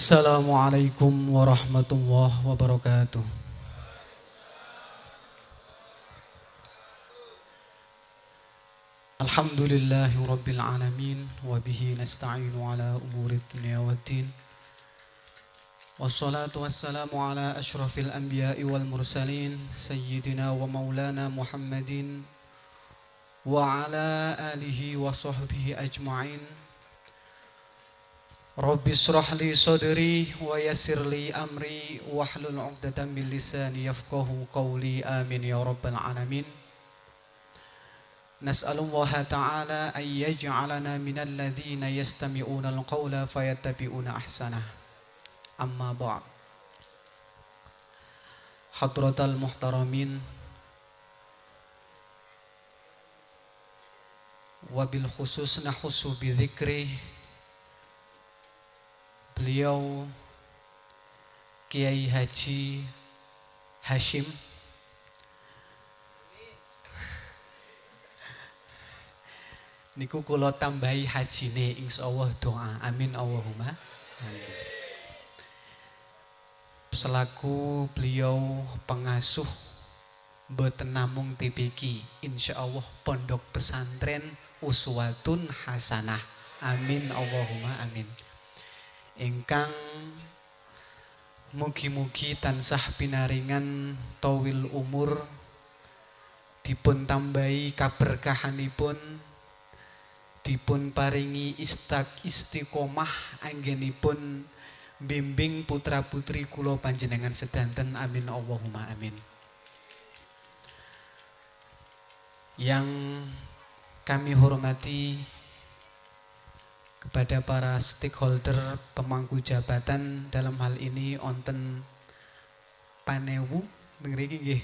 Assalamualaikum warahmatullahi wabarakatuh. Alhamdulillahi rabbil alamin wa bihi nasta'inu ala umuri dunya waddin. Wassalatu wassalamu ala asyrafil anbiya'i wal mursalin sayyidina wa maulana Muhammadin wa ala alihi wa sahbihi ajma'in. Rabbi shrah li sadri wa yassir li amri wahlul 'uqdatam min lisani yafqahu qawli amin ya rabbal alamin. Nas'alullaha ta'ala an yaj'alana minal ladzina yastami'una al-qawla fayattabi'una ahsanah. Amma ba'd. Hadratal muhtaramin, wabil khusus nahusu bi dzikri beliau Kiai Haji Hashim niku kula tambahi hajine insyaallah doa amin Allahumma amin. Selaku beliau pengasuh mboten namung TPQ insyaallah Pondok Pesantren Uswatun Hasanah amin Allahumma amin. Ingkang mugi-mugi tansah pinaringan tawil umur, dipun tambahi kaberkahanipun, dipun paringi istiqomah anggenipun bimbing putra putri kula panjenengan sedanten amin Allahumma amin. Yang kami hormati kepada para stakeholder pemangku jabatan, dalam hal ini onten panewu mriki nggih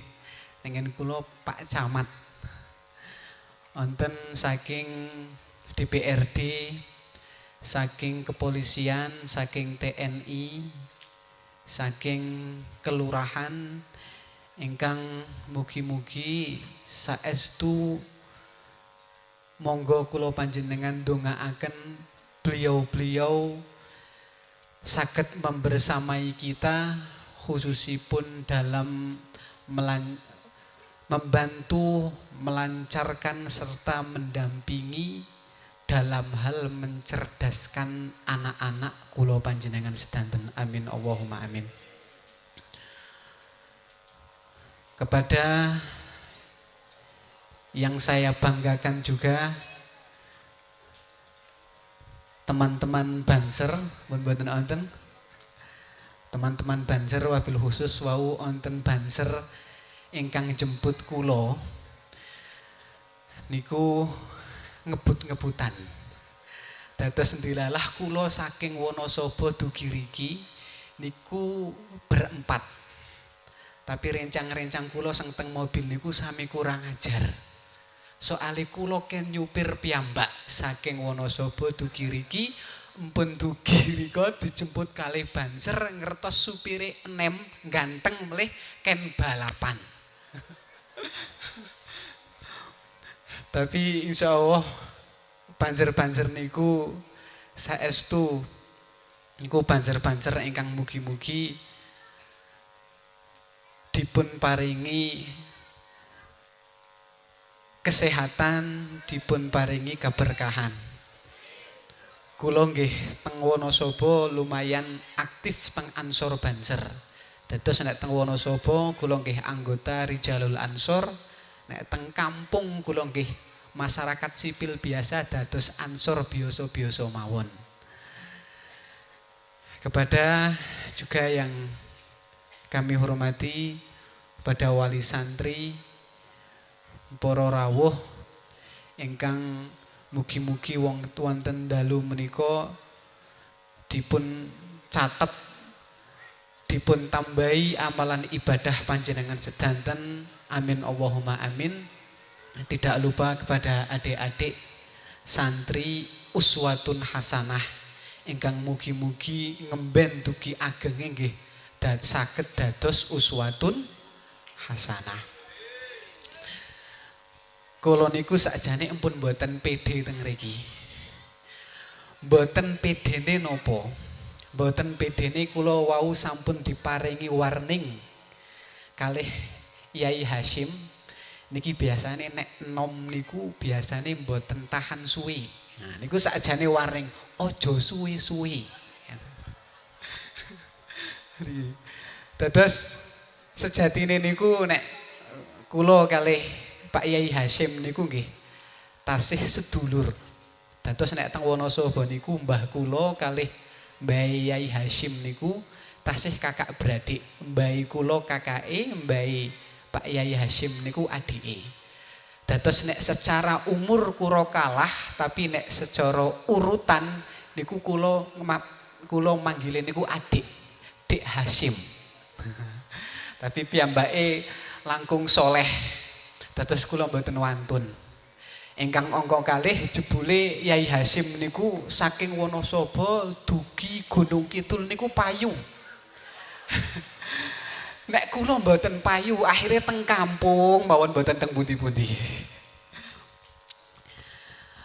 dengan kula Pak Camat, onten saking DPRD, saking kepolisian, saking TNI, saking kelurahan, ingkang mugi-mugi saestu monggo kula panjenengan ndongaaken beliau-beliau saged membersamai kita, khususipun dalam membantu melancarkan serta mendampingi dalam hal mencerdaskan anak-anak kula panjenengan sedanten amin Allahumma amin. Kepada yang saya banggakan juga teman-teman Banser, mboten wonten teman-teman Banser wabil khusus wau wonten Banser ingkang jemput kula niku ngebut-ngebutan. Dados ndilalah kula saking Wonosobo dugi riki niku berempat. Tapi rencang-rencang kula sing teng mobil niku sami kurang ajar. Soale kula ken nyupir piyambak saking Wonosobo dugi riki, empun dugi rika dijemput kalih Banser ngertos supire enem ganteng melih ken balapan. Tapi insyaallah banser-banser niku saestu niku banser-banser ingkang mugi-mugi dipun paringi kesehatan, dipun paringi keberkahan. Kula nggih teng Wonosobo lumayan aktif teng Ansor Banser. Dados nek teng Wonosobo kula nggih anggota Rijalul Ansor, nek teng kampung kula nggih masyarakat sipil biasa dados Ansor biasa-biasa mawon. Kepada juga yang kami hormati, pada wali santri, para rawuh ingkang mugi-mugi wonten dalu menika dipun catet, dipun tambahi amalan ibadah panjenengan sedanten amin Allahumma amin. Tidak lupa kepada adik-adik santri Uswatun Hasanah ingkang mugi-mugi ngemben dugi agenge nggih saged dados uswatun hasanah. Kula niku sakjane empun mboten pede teng mriki. Mboten pedene napa? Mboten pedene kula wau sampun diparingi warning kalih Yai Hasyim niki biasane nek nom niku biasane mboten tahan suwi. Nah niku sakjane warning aja suwi-suwi. Dados sejatine niku nek kula kalih Pak Yai Hasyim niku nggih tasih sedulur. Dados nek teng Wonosobo niku mbah kula kalih Mbah Yai Hasyim niku tasih kakak beradik. Mbah kula kakake, mbah Pak Yai Hasyim niku adike. Dados nek secara umur kula kalah, tapi nek secara urutan niku kula manggile niku adik, Dik Hasyim. Tapi piyambake langkung soleh. Dados kula mboten wantun. Ingkang angka kalih jebule Yai Hasyim niku saking Wonosobo dugi Gunung Kidul niku payu. Nek kula mboten payu akhirnya teng kampung mawon mboten teng pundi-pundi.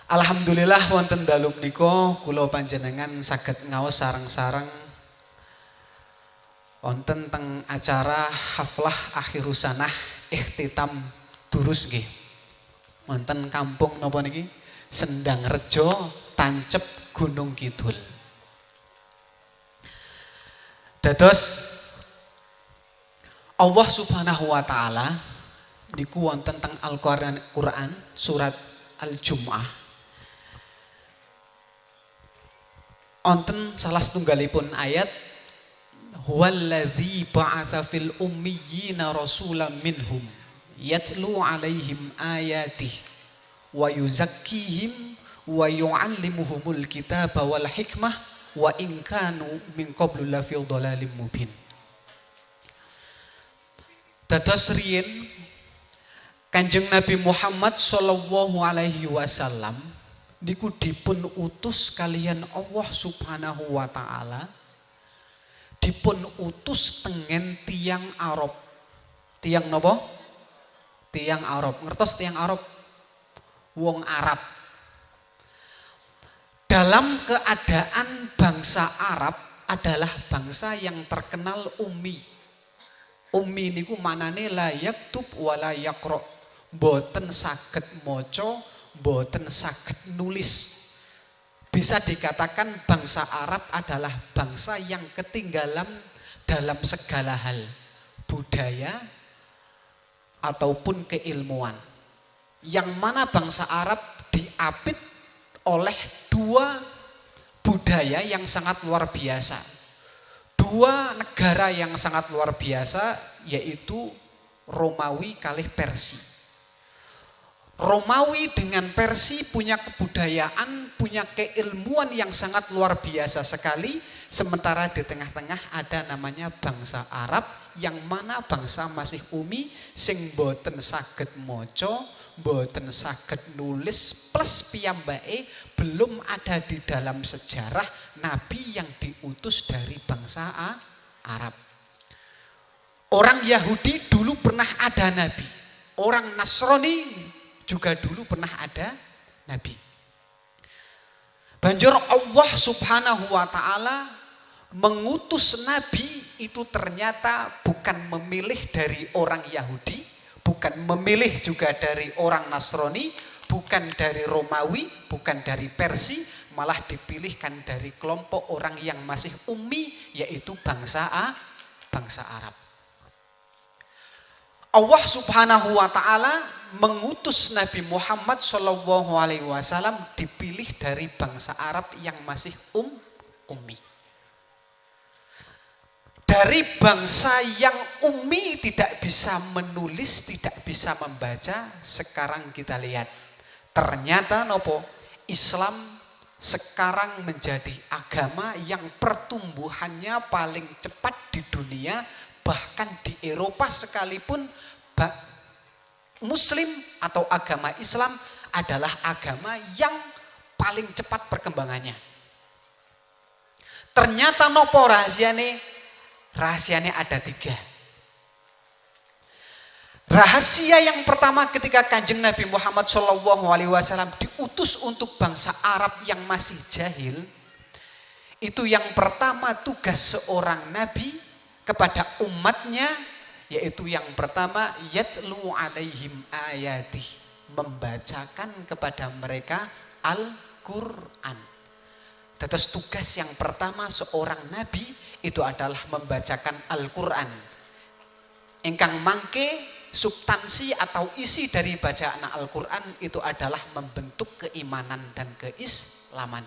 Alhamdulillah wonten dalu menika kula panjenengan saged ngaos sareng-sareng wonten teng acara haflah akhirus sanah ikhtitam durus nggih. Wonten kampung napa niki Sendang Rejo Tancep Gunung Kidul. Dados Allah Subhanahu wa taala niku wonten teng Al-Qur'an surat Al-Jumu'ah. Wonten salah setunggalipun ayat huwallazi ba'atsa fil ummiyina rasulan minhum yatlu alaihim ayatih wa yuzakkihim wa yu'allimuhumul kitaba wal hikmah wa in kanu min qablu lafi dhalalim mubin. Dados riyin Kanjeng Nabi Muhammad sallallahu alaihi wasallam niku dipun utus kalian Allah Subhanahu wa taala dipun utus tengen tiang Arab. Tiang napa? Tiang Arab. Ngertos tiang Arab? Wong Arab. Dalam keadaan bangsa Arab adalah bangsa yang terkenal ummi. Ummi niku manane la yaktub wala yaqra. Mboten saged maca, mboten saged nulis. Bisa dikatakan bangsa Arab adalah bangsa yang ketinggalan dalam segala hal. Budaya ataupun keilmuan. Yang mana bangsa Arab diapit oleh dua budaya yang sangat luar biasa. Dua negara yang sangat luar biasa yaitu Romawi kalih Persia. Romawi dengan Persia punya kebudayaan, punya keilmuan yang sangat luar biasa sekali. Sementara di tengah-tengah ada namanya bangsa Arab yang mana bangsa masih umi sing boten saged maca, boten saged nulis plus piyambake belum ada di dalam sejarah nabi yang diutus dari bangsa Arab. Orang Yahudi dulu pernah ada nabi. Orang Nasrani juga dulu pernah ada nabi. Banjur Allah Subhanahu wa taala mengutus nabi itu ternyata bukan memilih dari orang Yahudi, bukan memilih juga dari orang Nasrani, bukan dari Romawi, bukan dari Persia, malah dipilihkan dari kelompok orang yang masih ummi yaitu bangsa Arab. Allah Subhanahu wa taala mengutus Nabi Muhammad sallallahu alaihi wasallam dipilih dari bangsa Arab yang masih ummi. Dari bangsa yang ummi tidak bisa menulis, tidak bisa membaca, sekarang kita lihat. Ternyata nopo Islam sekarang menjadi agama yang pertumbuhannya paling cepat di dunia, bahkan di Eropa sekalipun Muslim atau agama Islam adalah agama yang paling cepat perkembangannya. Ternyata nopo rahasiane? Rahasianya ada 3. Rahasia yang pertama ketika Kanjeng Nabi Muhammad SAW diutus untuk bangsa Arab yang masih jahil, Itu yang pertama tugas seorang nabi kepada umatnya, yaitu yang pertama yatlu alaihim ayatih, membacakan kepada mereka Al-Qur'an. Terus tugas yang pertama seorang nabi itu adalah membacakan Al-Qur'an. Ingkang mangke substansi atau isi dari bacaan Al-Qur'an itu adalah membentuk keimanan dan keislaman.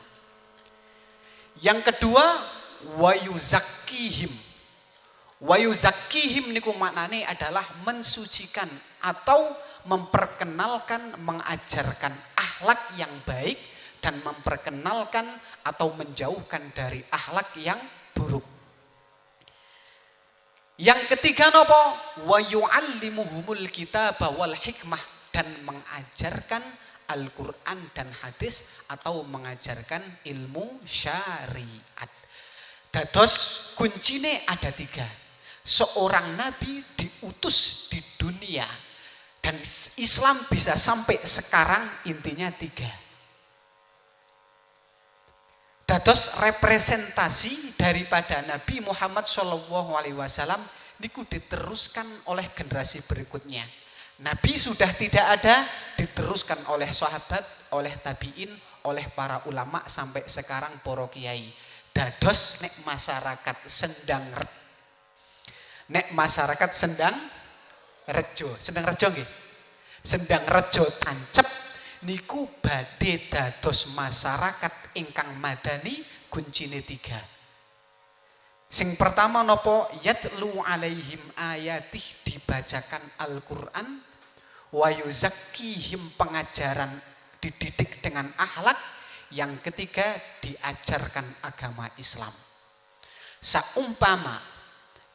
Yang kedua, wayuzakkihim. Wayuzakkihim niku maknane adalah mensucikan atau memperkenalkan, mengajarkan akhlak yang baik dan memperkenalkan atau menjauhkan dari akhlak yang buruk. Yang ketiga nopo? Wayu'allimuhumul kitaba wal hikmah, dan mengajarkan Al-Quran dan hadis atau mengajarkan ilmu syariat. Dados kuncine ada 3. Seorang nabi diutus di dunia dan Islam bisa sampai sekarang intinya 3. Dados representasi daripada Nabi Muhammad SAW niku diteruskan oleh generasi berikutnya. Nabi sudah tidak ada, diteruskan oleh sahabat, oleh tabiin, oleh para ulama sampai sekarang para kiai. Dados nek masyarakat sendang rejo nggih. Sendang rejo tancep niku badhe dados masyarakat ingkang madani kuncine 3. Sing pertama nopo? Yatlu alaihim ayatih, dibacakan Al-Qur'an, wa yuzakkihim, pengajaran dididik dengan akhlak, yang ketiga diajarkan agama Islam. Saumpama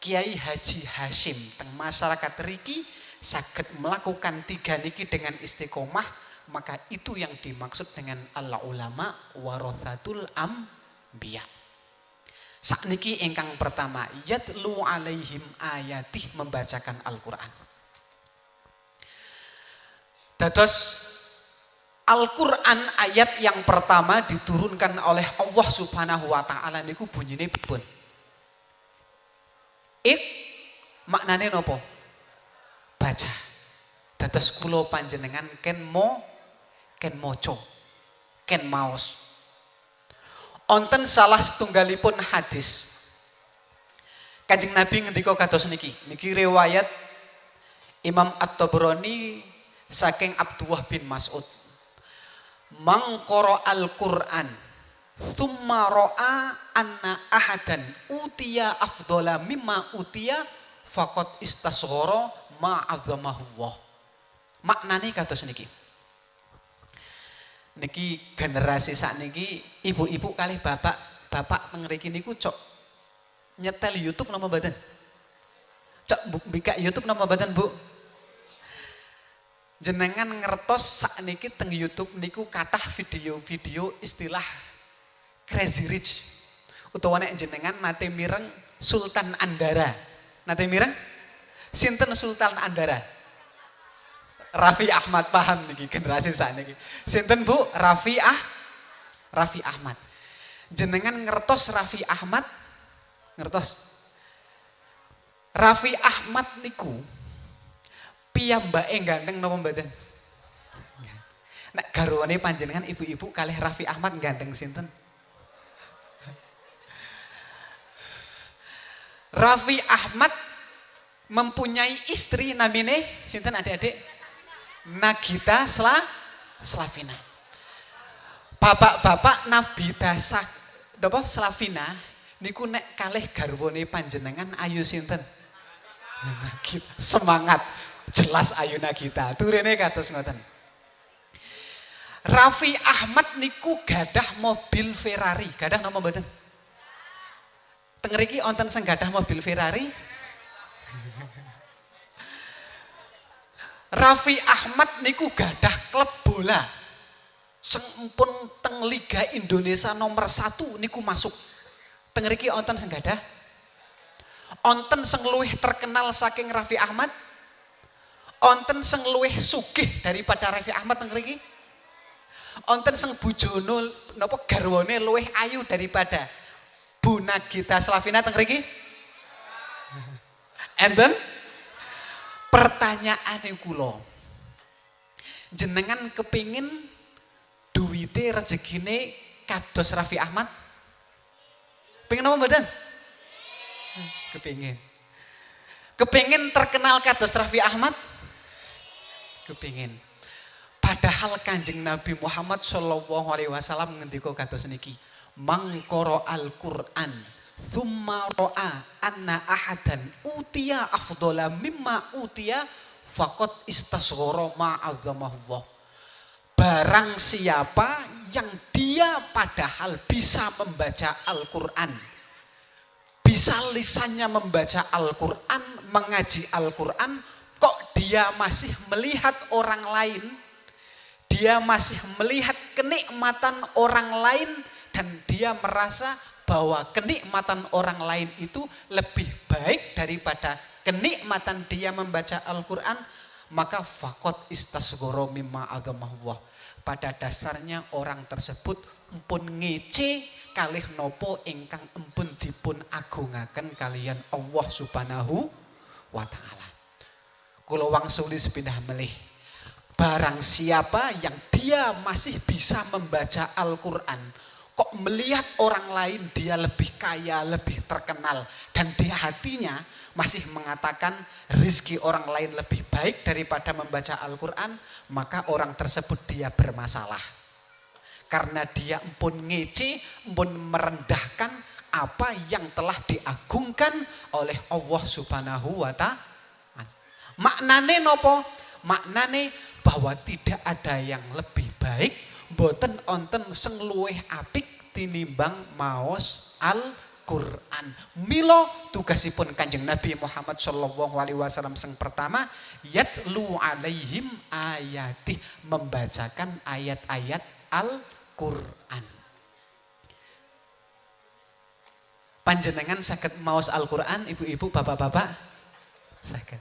Kiai Haji Hashim teng masyarakat riki saged melakukan 3 niki dengan istiqomah, maka itu yang dimaksud dengan al-ulama warathatul anbiya. Sakniki ingkang pertama, yatlu alaihim ayatih, membacakan Al-Qur'an. Dados Al-Qur'an ayat yang pertama diturunkan oleh Allah Subhanahu wa taala niku bunyine pripun? Maknane napa? Baca. Dados kula panjenengan ken maca, ken maos. Onten salah setunggalipun hadis. Kanjeng Nabi ngendika kados niki. Niki riwayat Imam At-Tabrani saking Abdullah bin Mas'ud. Man qara al-Qur'an tsumma ra'a anna ahadan utiya afdhala mimma utiya faqad istasghara ma 'azzamahu Allah. Maknane kados niki. Niki generasi sakniki ibu-ibu kali bapak mengriki niku cok nyetel YouTube nama badan. Cok bika YouTube nama badan, Bu. Jenengan ngertos sakniki teng YouTube niku kathah video-video istilah Crazy Rich. Utawa nek jenengan nate mireng Sultan Andara. Nate mireng sinten Sultan Andara? Raffi Ahmad, paham niki generasi sakniki. Sinten Bu? Raffi Ahmad. Jenengan ngertos Raffi Ahmad? Ngertos? Raffi Ahmad niku piyambake ganteng napa mboten? Nek garwane panjenengan ibu-ibu kalih Raffi Ahmad ganteng sinten? Raffi Ahmad mempunyai istri namine sinten adik-adik? Nagita Slavina. Bapak-bapak Nagita Slavina niku nek kalih garwane panjenengan ayu sinten? Nagita. Semangat, jelas ayu Nagita. Turene kados ngoten. Raffi Ahmad niku gadah mobil Ferrari. Gadah napa mboten? Teng mriki wonten sing gadah mobil Ferrari? Raffi Ahmad niku gadah klub bola. Sempun teng Liga Indonesia nomor 1 niku masuk. Teng mriki wonten sing gadah? Wonten sing luwih terkenal saking Raffi Ahmad? Wonten sing luwih sugih daripada Raffi Ahmad teng mriki? Wonten sing bojono napa garwane luwih ayu daripada Bu Nagita Slavina teng mriki? Enten? Pertanyaane kula. Jenengan kepingin duwite rezekine kados Raffi Ahmad? Pengen apa mboten? Kepingin. Kepingin terkenal kados Raffi Ahmad? Kepingin. Padahal Kanjeng Nabi Muhammad sallallahu alaihi wasallam ngendika kados niki, "Mangkoro Al-Qur'an tsumma ra'a anna ahadan utiya afdhala mimma utiya faqad istasghara ma'azzamahullah." Barang siapa yang dia padahal bisa membaca Al-Qur'an, bisa lisannya membaca Al-Qur'an, mengaji Al-Qur'an, kok dia masih melihat orang lain, dia masih melihat kenikmatan orang lain, dan dia merasa bahwa kenikmatan orang lain itu lebih baik daripada kenikmatan dia membaca Al-Quran, maka faqad istasghara mimma agamahullah. Pada dasarnya orang tersebut empun ngece kalih nopo ingkang empun dipun agungaken kalian Allah Subhanahu wa taala. Kula wangsuli sepindah melih. Barang siapa yang dia masih bisa membaca Al-Quran, kok melihat orang lain dia lebih kaya, lebih terkenal, dan di hatinya masih mengatakan rizki orang lain lebih baik daripada membaca Al-Quran, maka orang tersebut dia bermasalah. Karena dia empun ngece, empun merendahkan apa yang telah diagungkan oleh Allah Subhanahu wa ta'ala. Maknane nopo? Maknane bahwa tidak ada yang lebih baik, boten onten sing luwih apik tinimbang maos Al-Qur'an. Mila tugasipun Kanjeng Nabi Muhammad sallallahu alaihi wasallam sing pertama, yatlu alaihim ayatih, membacakan ayat-ayat Al-Qur'an. Panjenengan saged maos Al-Qur'an, ibu-ibu, bapak-bapak? Saged.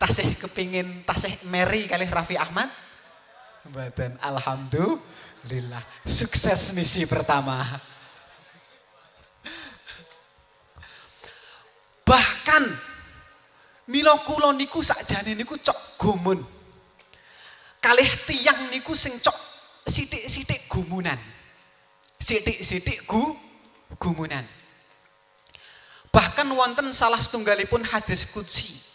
Tasih kepingin tasih meri kalih Raffi Ahmad? Mboten. Alhamdulillah. Sukses misi pertama. Bahkan mila kula niku sakjane niku cok gumun. Kalih tiyang niku sing cok sithik-sithik gumunan. Sithik-sithik gumunan. Bahkan wonten salah setunggalipun hadis qudsi.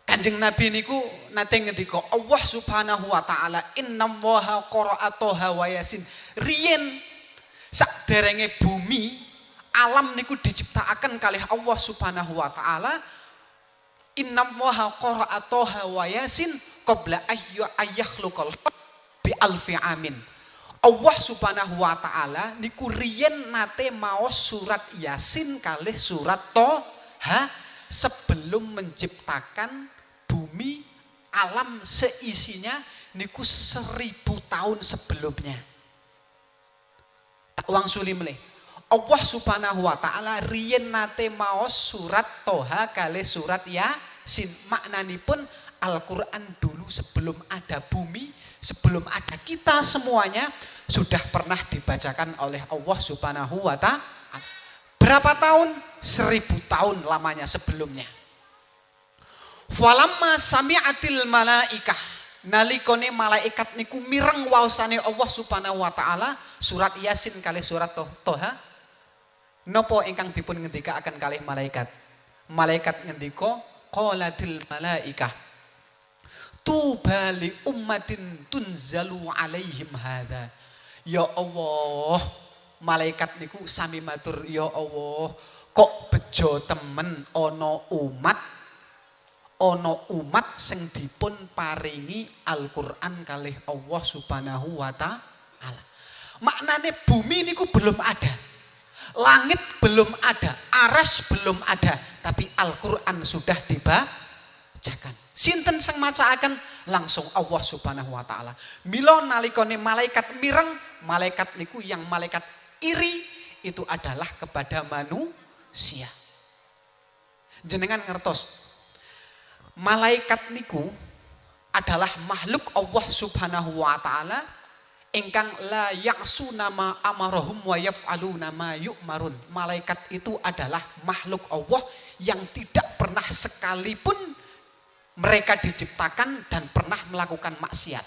Kanjeng Nabi niku nate ngendika, Allah Subhanahu wa taala, innallaha qara'a Toha wa Yasin. Riyen sakderenge bumi alam niku diciptakaken kalih Allah Subhanahu wa taala, innallaha qara'a Toha wa Yasin qabla ayyakhluqal bi alfi amin. Allah Subhanahu wa taala niku riyen nate maos surat Yasin kalih surat Toha sebelum menciptakan bumi alam seisinya niku 1000 tahun sebelumnya. Tak wangsuli melih. Allah Subhanahu wa taala riyen nate maos surat Toha kalih surat Yasin. Maknanipun Al-Qur'an dulu sebelum ada bumi, sebelum ada kita semuanya sudah pernah dibacakan oleh Allah Subhanahu wa taala. Berapa tahun? 1000 tahun lamanya sebelumnya. Falamma sami'atil malaikah, nalikone malaikat niku mireng waosane Allah Subhanahu wa taala surat Yasin kalih surat Toha, napa ingkang dipun ngendikaaken kalih malaikat? Malaikat ngendika, qalatil malaikah tuba li ummatin tunzalu alaihim hadza. Ya Allah, malaikat niku sami matur, ya Allah, kok bejo temen ana umat sing dipun paringi Al-Qur'an kalih Allah Subhanahu wa taala. Maknane bumi niku belum ada. Langit belum ada, aras belum ada, tapi Al-Qur'an sudah dibacakan. Sinten sing macaaken? Langsung Allah Subhanahu wa taala. Mila nalikane malaikat mireng, malaikat niku yang malaikat iri itu adalah kepada manusia. Jenengan ngertos, malaikat niku adalah makhluk Allah Subhanahu wa taala ingkang la ya'suna ma amarahum wa yaf'aluna ma yu'marun. Malaikat itu adalah makhluk Allah yang tidak pernah sekalipun mereka diciptakan dan pernah melakukan maksiat.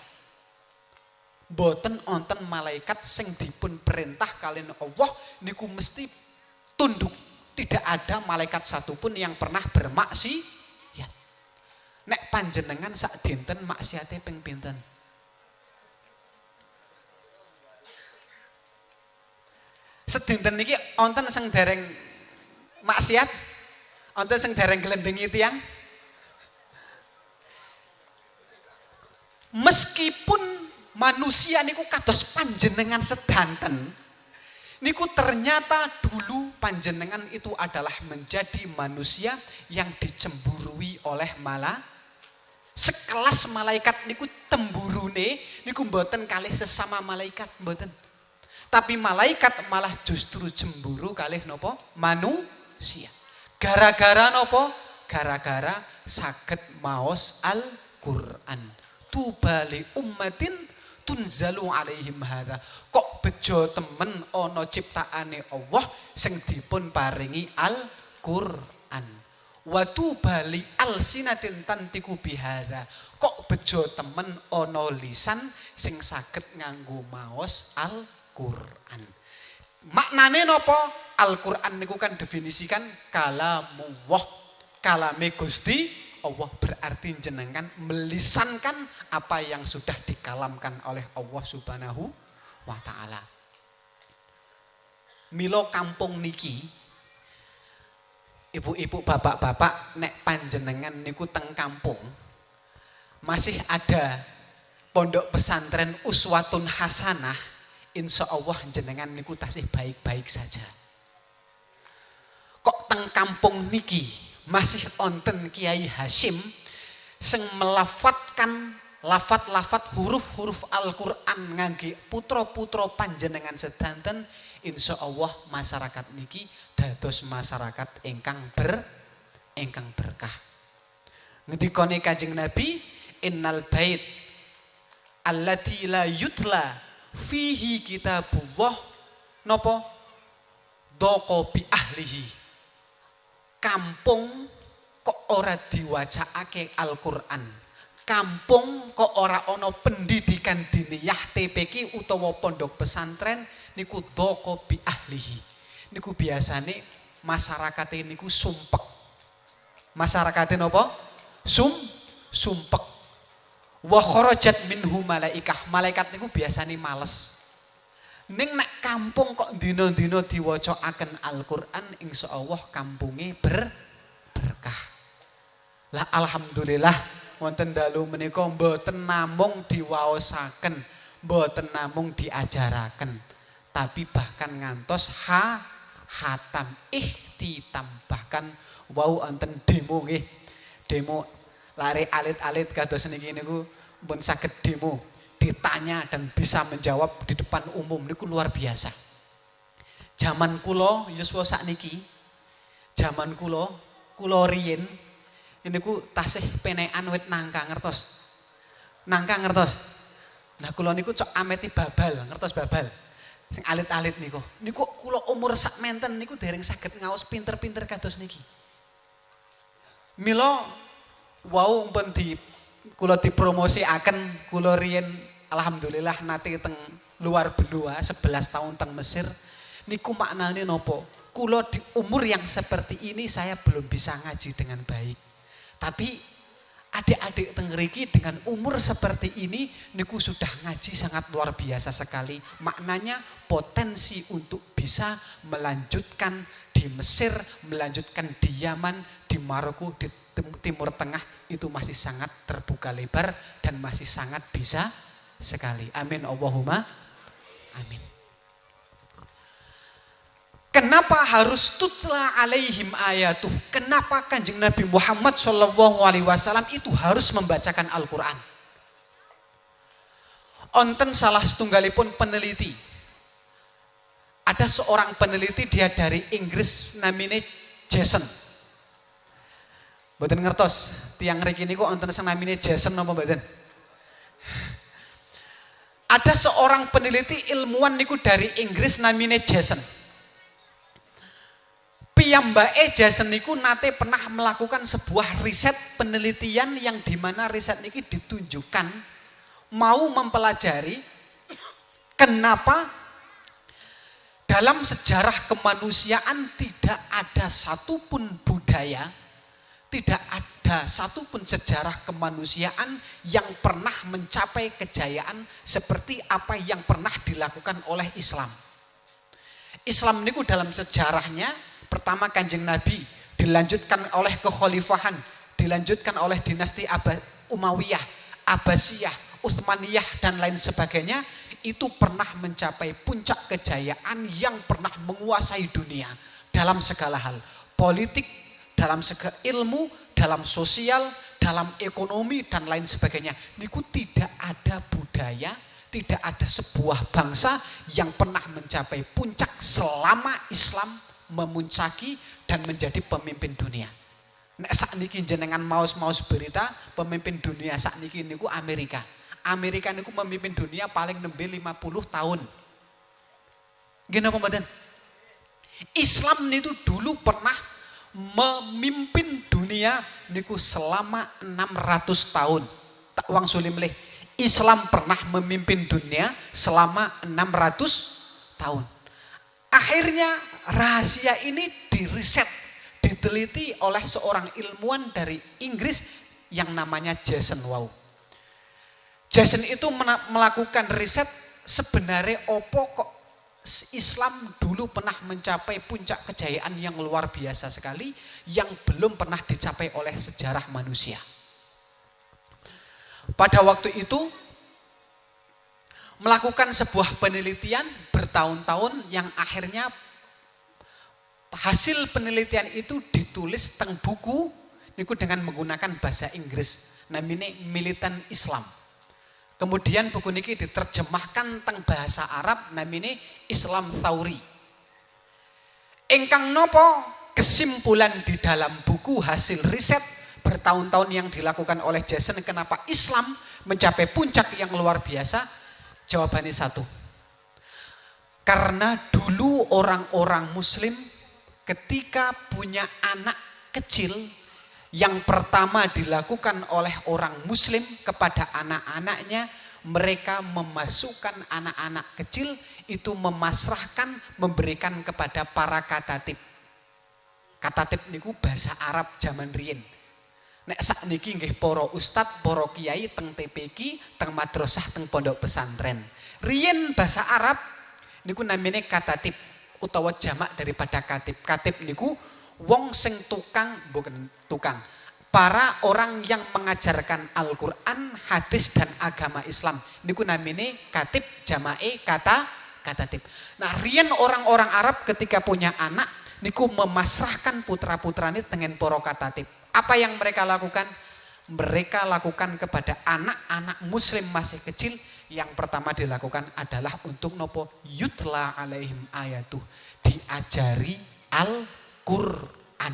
Boten onten malaikat sing dipun perintah kalian Allah niku mesti tunduk. Tidak ada malaikat satupun yang pernah bermaksiat. Nek panjenengan sak dinten maksiate ping pinten? Sedinten niki onten sing dereng maksiat, onten sing dereng glendengi tiyang. Meskipun manusia niku kados panjenengan sedanten, niku ternyata dulu panjenengan itu adalah menjadi manusia yang dicemburui oleh sekelas malaikat niku temburune niku mboten kalih sesama malaikat mboten. Tapi malaikat malah justru cemburu kalih nopo manusia. Gara-gara nopo? Gara-gara saged maos Al-Qur'an. Tubali ummatin tunzalu alaihim hadza. Kok bejo temen ana ciptaane Allah sing dipun paringi Al-Qur'an. Wa tubali alsinatin tantiku bihadza. Kok bejo temen ana lisan sing saged nganggo maos Al-Qur'an. Maknane napa? Al-Qur'an niku kan definisikan kalamullah. Kalame Gusti Allah, berarti jenengan melisankan apa yang sudah dikalamkan oleh Allah Subhanahu wa taala. Milo kampung niki, ibu-ibu, bapak-bapak, nek panjenengan niku teng kampung masih ada pondok pesantren Uswatun Hasanah, insya Allah jenengan niku tasih baik-baik saja. Kok teng kampung niki masih onten Kiai Hasyim sing melafatkan lafat-lafat huruf-huruf Al-Qur'an ngangge putra-putra panjenengan sedanten, insya Allah masyarakat niki dados masyarakat ingkang berkah. Ngendikane Kanjeng Nabi, innal bait allati la yutla fihi kitabullah napa doko bi ahlihi. Kampung kok ora diwacaake Al-Qur'an, kampung kok ora ana pendidikan diniyah TPQ utawa pondok pesantren niku doko bi ahlihi. Niku biasane masyarakate niku sumpek. Masyarakate napa? Sumpek. Wa kharajat minhu malaikah. Malaikat niku biasane males. Ning nek kampung kok dina-dina diwacaaken Al-Qur'an, insyaallah kampunge berkah. Lah alhamdulillah wonten dalu menika mboten namung diwaosaken, mboten namung diajaraken, tapi bahkan ngantos hatam ihtitam, bahkan wau wonten demo nggih. Demo lare alit-alit kados niki niku pun saged demo, ditanya dan bisa menjawab di depan umum niku luar biasa. Zaman kula yuswa sakniki, zaman kula riyen niku tasih penekan wit nangka ngertos. Nangka ngertos. Nah kula niku cok ameti babal, ngertos babal. Sing alit-alit niku. Niku kula umur sak menten niku dereng saged ngaos pinter-pinter kados niki. Mila wau pun kula dipromosiaken, kula riyen alhamdulillah nate teng luar benua 11 tahun teng Mesir. Niku maknane nopo? Kula di umur yang seperti ini saya belum bisa ngaji dengan baik. Tapi adik-adik teng mriki dengan umur seperti ini niku sudah ngaji sangat luar biasa sekali. Maknanya potensi untuk bisa melanjutkan di Mesir, melanjutkan di Yaman, di Maroko, di Timur Tengah itu masih sangat terbuka lebar dan masih sangat bisa sekali. Amin Allahumma amin. Kenapa harus tutla alaihim ayatuh? Kenapa Kanjeng Nabi Muhammad SAW itu harus membacakan Al-Quran? Onten salah setunggalipun peneliti. Ada seorang peneliti, dia dari Inggris, namanya Jason. Mboten ngertos, tiang mriki niku onten sing namine Jason napa mboten? Ada seorang peneliti ilmuwan niku dari Inggris namanya Jason. Piyambake Jason niku nate pernah melakukan sebuah riset penelitian yang dimana riset niki ditunjukkan mau mempelajari kenapa dalam sejarah kemanusiaan tidak ada satupun budaya, tidak ada satupun sejarah kemanusiaan yang pernah mencapai kejayaan seperti apa yang pernah dilakukan oleh Islam. Islam niku dalam sejarahnya pertama Kanjeng Nabi, dilanjutkan oleh kekhalifahan, dilanjutkan oleh dinasti Umayyah, Abbasiyah, Utsmaniyah dan lain sebagainya, itu pernah mencapai puncak kejayaan yang pernah menguasai dunia dalam segala hal, politik, dalam segala ilmu, dalam sosial, dalam ekonomi dan lain sebagainya. Niku tidak ada budaya, tidak ada sebuah bangsa yang pernah mencapai puncak selama Islam memuncaki dan menjadi pemimpin dunia. Nek sakniki jenengan maos-maos berita pemimpin dunia sakniki niku Amerika. Amerika niku memimpin dunia paling nembe 50 tahun. Nggih napa mboten? Islam niku dulu pernah memimpin dunia niku selama 600 tahun. Tak wang suli melih. Islam pernah memimpin dunia selama 600 tahun. Akhirnya rahasia ini diriset, diteliti oleh seorang ilmuwan dari Inggris yang namanya Jason Wow. Jason itu melakukan riset sebenarnya opo kok Islam dulu pernah mencapai puncak kejayaan yang luar biasa sekali yang belum pernah dicapai oleh sejarah manusia. Pada waktu itu melakukan sebuah penelitian bertahun-tahun yang akhirnya hasil penelitian itu ditulis teng buku niku dengan menggunakan bahasa Inggris namanya Militant Islam. Kemudian buku niki diterjemahkan teng bahasa Arab namanya Islam Thauri. Ingkang nopo kesimpulan di dalam buku hasil riset bertahun-tahun yang dilakukan oleh Jason kenapa Islam mencapai puncak yang luar biasa? Jawabannya satu. Karena dulu orang-orang muslim ketika punya anak kecil, yang pertama dilakukan oleh orang muslim kepada anak-anaknya, mereka memasukkan anak-anak kecil itu memasrahkan, memberikan kepada para katatib. Katatib niku bahasa Arab zaman riyin. Nek sakniki nggih para ustad, para kiai teng TPQ, teng madrasah, teng pondok pesantren. Riyin bahasa Arab niku namanya katatib utawa jamak daripada katib. Katib niku wong sing tukang, bukan tukang, para orang yang mengajarkan Al-Quran, hadis dan agama Islam. Niku namanya katib, jamae katatib. Nah, riyen orang-orang Arab ketika punya anak niku memasrahkan putra-putrane dengan para katatib. Apa yang mereka lakukan? Mereka lakukan kepada anak-anak muslim masih kecil, yang pertama dilakukan adalah untuk nopo yutla alaihim ayatuh, diajari Al-Quran.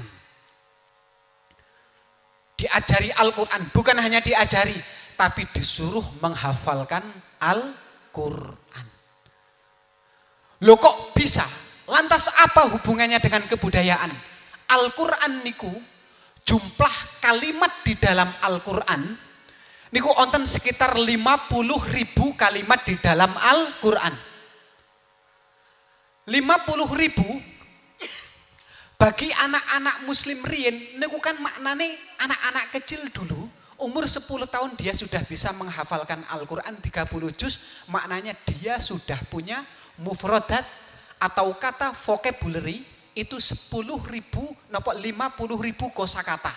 Diajari Al-Quran, bukan hanya diajari, tapi disuruh menghafalkan Al-Quran. Loh kok bisa? Lantas apa hubungannya dengan kebudayaan? Al-Quran niku jumlah kalimat di dalam Al-Quran niku onten sekitar 50.000 kalimat di dalam Al-Quran. 50.000 bagi anak-anak muslim riyen niku kan maknane anak-anak kecil dulu umur 10 tahun dia sudah bisa menghafalkan Al-Quran 30 juz, maknanya dia sudah punya mufradat atau kata vocabulary itu 50.000 kosakata.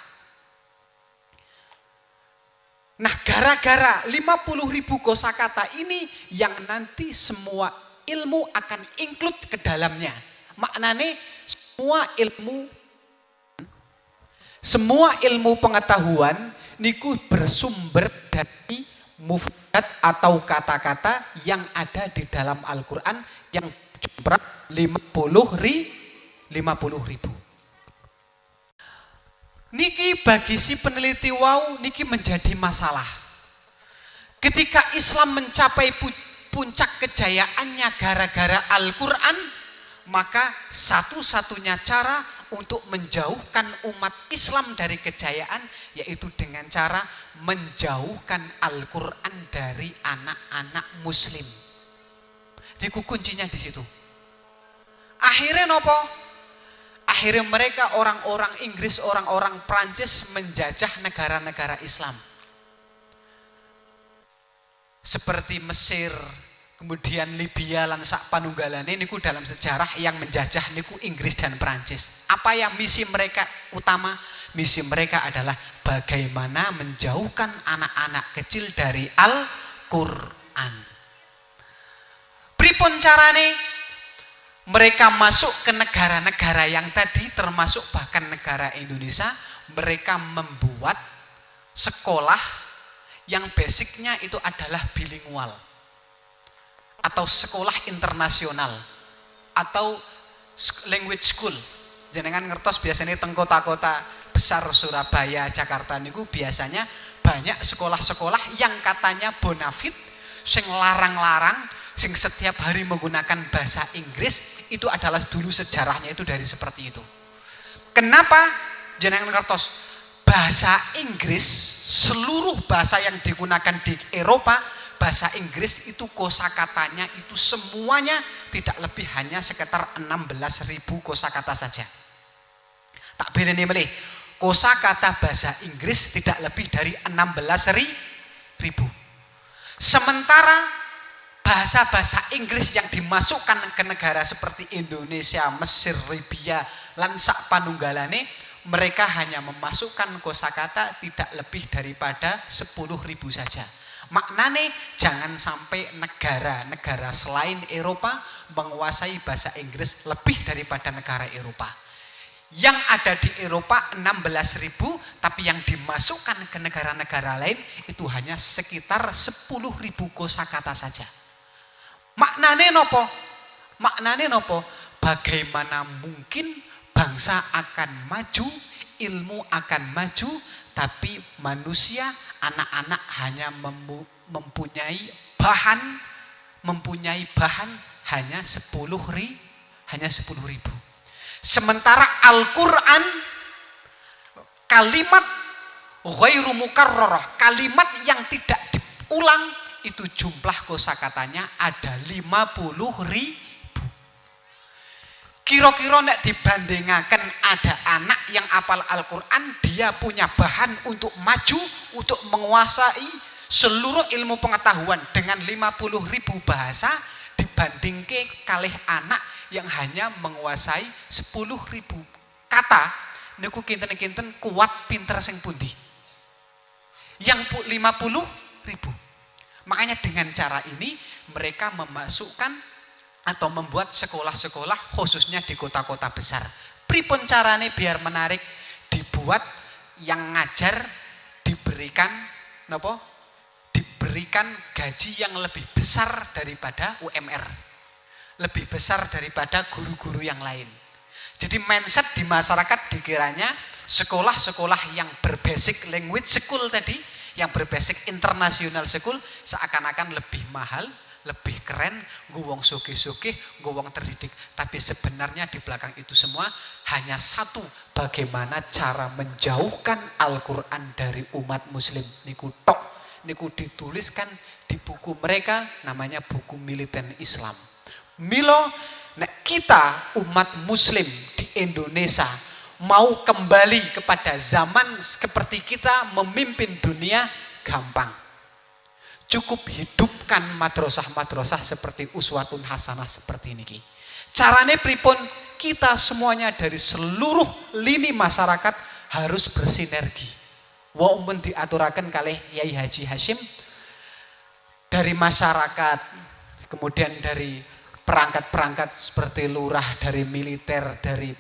Nah, gara-gara 50.000 kosakata ini yang nanti semua ilmu akan include ke dalamnya. Maknanya semua ilmu pengetahuan niku bersumber dari mufrad atau kata-kata yang ada di dalam Al-Quran yang jumlah 50.000. Niki bagi si peneliti wow niki menjadi masalah. Ketika Islam mencapai puncak kejayaannya gara-gara Al-Quran, maka satu-satunya cara untuk menjauhkan umat Islam dari kejayaan yaitu dengan cara menjauhkan Al-Quran dari anak-anak Muslim. Niku kuncinya di situ. Akhirnya nopo? Akhirnya mereka orang-orang Inggris, orang-orang Prancis menjajah negara-negara Islam. Seperti Mesir, kemudian Libya lan sak panunggalane niku dalam sejarah yang menjajah niku Inggris dan Prancis. Apa yang misi mereka utama? Misi mereka adalah bagaimana menjauhkan anak-anak kecil dari Al-Quran. Pripun carane? Mereka masuk ke negara-negara yang tadi, termasuk bahkan negara Indonesia. Mereka membuat sekolah yang basicnya itu adalah bilingual atau sekolah internasional atau language school. Jenengan ngertos biasanya teng kota-kota besar Surabaya, Jakarta niku biasanya banyak sekolah-sekolah yang katanya bonafit, sing larang-larang, sing setiap hari menggunakan bahasa Inggris. Itu adalah dulu sejarahnya itu dari seperti itu. Kenapa? Jenengan ngertos bahasa Inggris, seluruh bahasa yang digunakan di Eropa, bahasa Inggris itu kosakatanya itu semuanya tidak lebih hanya sekitar 16.000 kosakata saja. Tak bedane melih, kosakata bahasa Inggris tidak lebih dari 16.000. Sementara bahasa-bahasa Inggris yang dimasukkan ke negara seperti Indonesia, Mesir, Libya, lan sak panunggalane, mereka hanya memasukkan kosakata tidak lebih daripada 10.000 saja. Maknane jangan sampai negara-negara selain Eropa menguasai bahasa Inggris lebih daripada negara Eropa. Yang ada di Eropa 16.000, tapi yang dimasukkan ke negara-negara lain itu hanya sekitar 10.000 kosakata saja. Maknane nopo? Maknane nopo? Bagaimana mungkin bangsa akan maju, ilmu akan maju, tapi manusia, anak-anak hanya mempunyai bahan hanya 10.000. Sementara Al-Quran kalimat ghairu mukarrarah, kalimat yang tidak diulang, itu jumlah kosakatanya ada 50.000. Kira-kira nek dibandingkan ada anak yang hafal Al-Quran, dia punya bahan untuk maju, untuk menguasai seluruh ilmu pengetahuan dengan 50.000 bahasa, dibandingke kalih anak yang hanya menguasai 10.000 kata. Niku kinten-kinten kuat pinter sing pundi? Yang 50.000. Makanya dengan cara ini mereka memasukkan atau membuat sekolah-sekolah khususnya di kota-kota besar. Pripun carane biar menarik? Dibuat yang ngajar diberikan napa? Diberikan gaji yang lebih besar daripada UMR. Lebih besar daripada guru-guru yang lain. Jadi mindset di masyarakat dikiranya sekolah-sekolah yang berbasic language school tadi, yang berbasic international school seakan-akan lebih mahal, lebih keren, nggo wong sugih-sugih, nggo wong terdidik. Tapi sebenarnya di belakang itu semua hanya satu, bagaimana cara menjauhkan Al-Quran dari umat muslim. Niku tok, niku dituliskan di buku mereka, namanya buku Militan Islam. Milo, nek kita umat muslim di Indonesia mau kembali kepada zaman seperti kita memimpin dunia, gampang. Cukup hidupkan madrasah-madrasah seperti uswatun hasanah seperti ini. Carane pripun? Kita semuanya dari seluruh lini masyarakat harus bersinergi. Wa umpun diaturaken kalih Yai Haji Hashim, dari masyarakat, kemudian dari perangkat-perangkat seperti lurah, dari militer, dari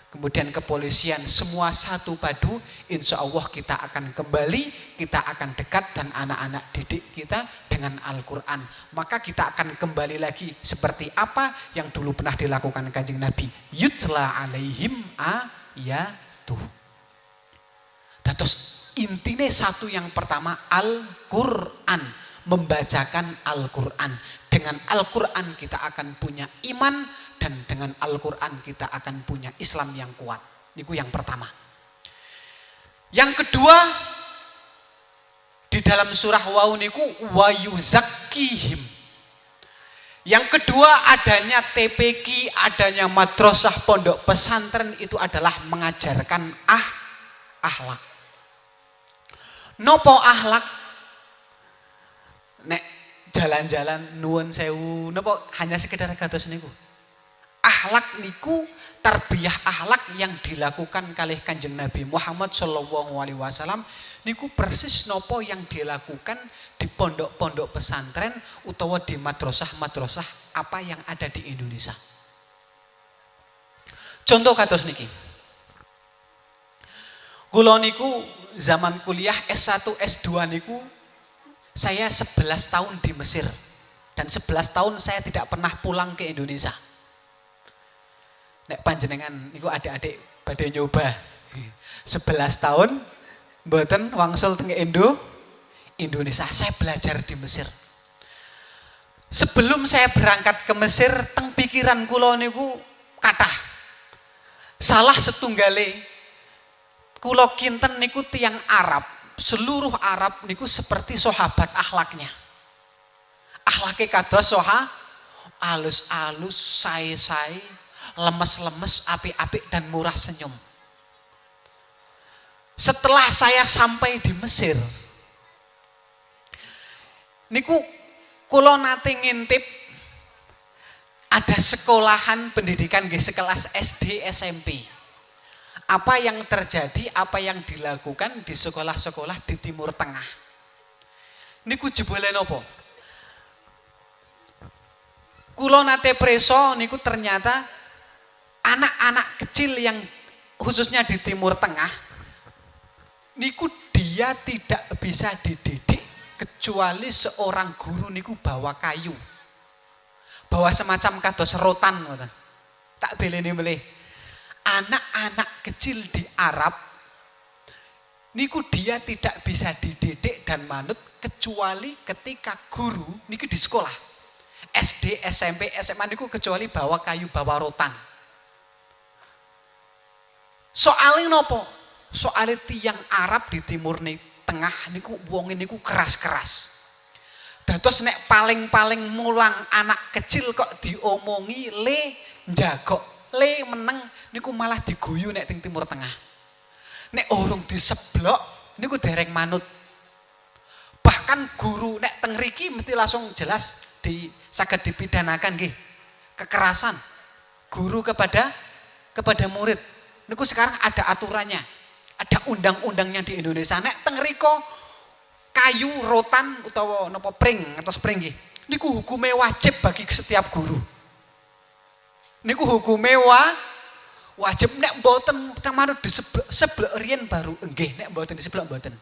kemudian kepolisian, semua satu padu, insya Allah kita akan kembali, kita akan dekat dan anak-anak didik kita dengan Al-Quran. Maka kita akan kembali lagi seperti apa yang dulu pernah dilakukan Kanjeng Nabi. Yutla alaihim ayatuh. Terus intinya satu yang pertama Al-Quran, membacakan Al-Quran. Dengan dengan Al-Qur'an kita akan punya iman, dan dengan Al-Qur'an kita akan punya Islam yang kuat. Niku yang pertama. Yang kedua, di dalam surah Wau niku wa yuzakkihim. Yang kedua, adanya TPQ, adanya madrasah pondok pesantren itu adalah mengajarkan akhlak. Nopo akhlak? Nek jalan-jalan nuwun sewu, nopo hanya sekedar kados niku. Akhlak niku tarbiyah akhlak yang dilakukan kalih Kanjeng Nabi Muhammad sallallahu alaihi wasallam niku persis nopo yang dilakukan di pondok-pondok pesantren utawa di madrasah-madrasah apa yang ada di Indonesia. Contoh kados niki. Kula niku zaman kuliah S1 S2 niku saya 11 tahun di Mesir dan 11 tahun saya tidak pernah pulang ke Indonesia. Nek panjenengan niku adik-adik badhe nyoba 11 tahun mboten wangsul teng Indonesia. Saya belajar di Mesir. Sebelum saya berangkat ke Mesir, teng pikiran kula niku kathah. Salah setunggale kula kinten niku tiyang Arab, seluruh Arab niku seperti sahabat akhlaknya. Akhlake kados alus-alus, sae-sae, lemes-lemes, apik-apik dan murah senyum. Setelah saya sampai di Mesir, niku kula nate ngintip ada sekolahan pendidikan nggih sekelas SD SMP. Apa yang terjadi, apa yang dilakukan di sekolah-sekolah di Timur Tengah. Niku jebule napa? Kula nate preso niku ternyata anak-anak kecil yang khususnya di Timur Tengah niku dia tidak bisa dididik kecuali seorang guru niku bawa kayu. Bawa semacam kados rotan ngoten. Tak beleni melih. Anak-anak kecil di Arab niku dia tidak bisa dididik dan manut kecuali ketika guru niku di sekolah. SD, SMP, SMA niku kecuali bawa kayu, bawa rotan. Soalnya nopo? Soalnya tiang Arab di Timur Tengah niku wong niku keras-keras. Dados nek paling-paling mulang anak kecil kok diomongi le njagok, le meneng niku malah diguyu nek teng Timur Tengah. Nek urung diseblok niku dereng manut. Bahkan guru nek teng riki mesti langsung jelas saged dipidanakan nggih. Kekerasan guru kepada murid. Niku sekarang ada aturannya. Ada undang-undangnya di Indonesia. Nek teng riko kayu, rotan utawa napa pring atau spring nggih. Niku hukume wajib bagi setiap guru. Niku hukume wajib nek mboten manut diseblok riyen baru nggih, nek mboten diseblok mboten.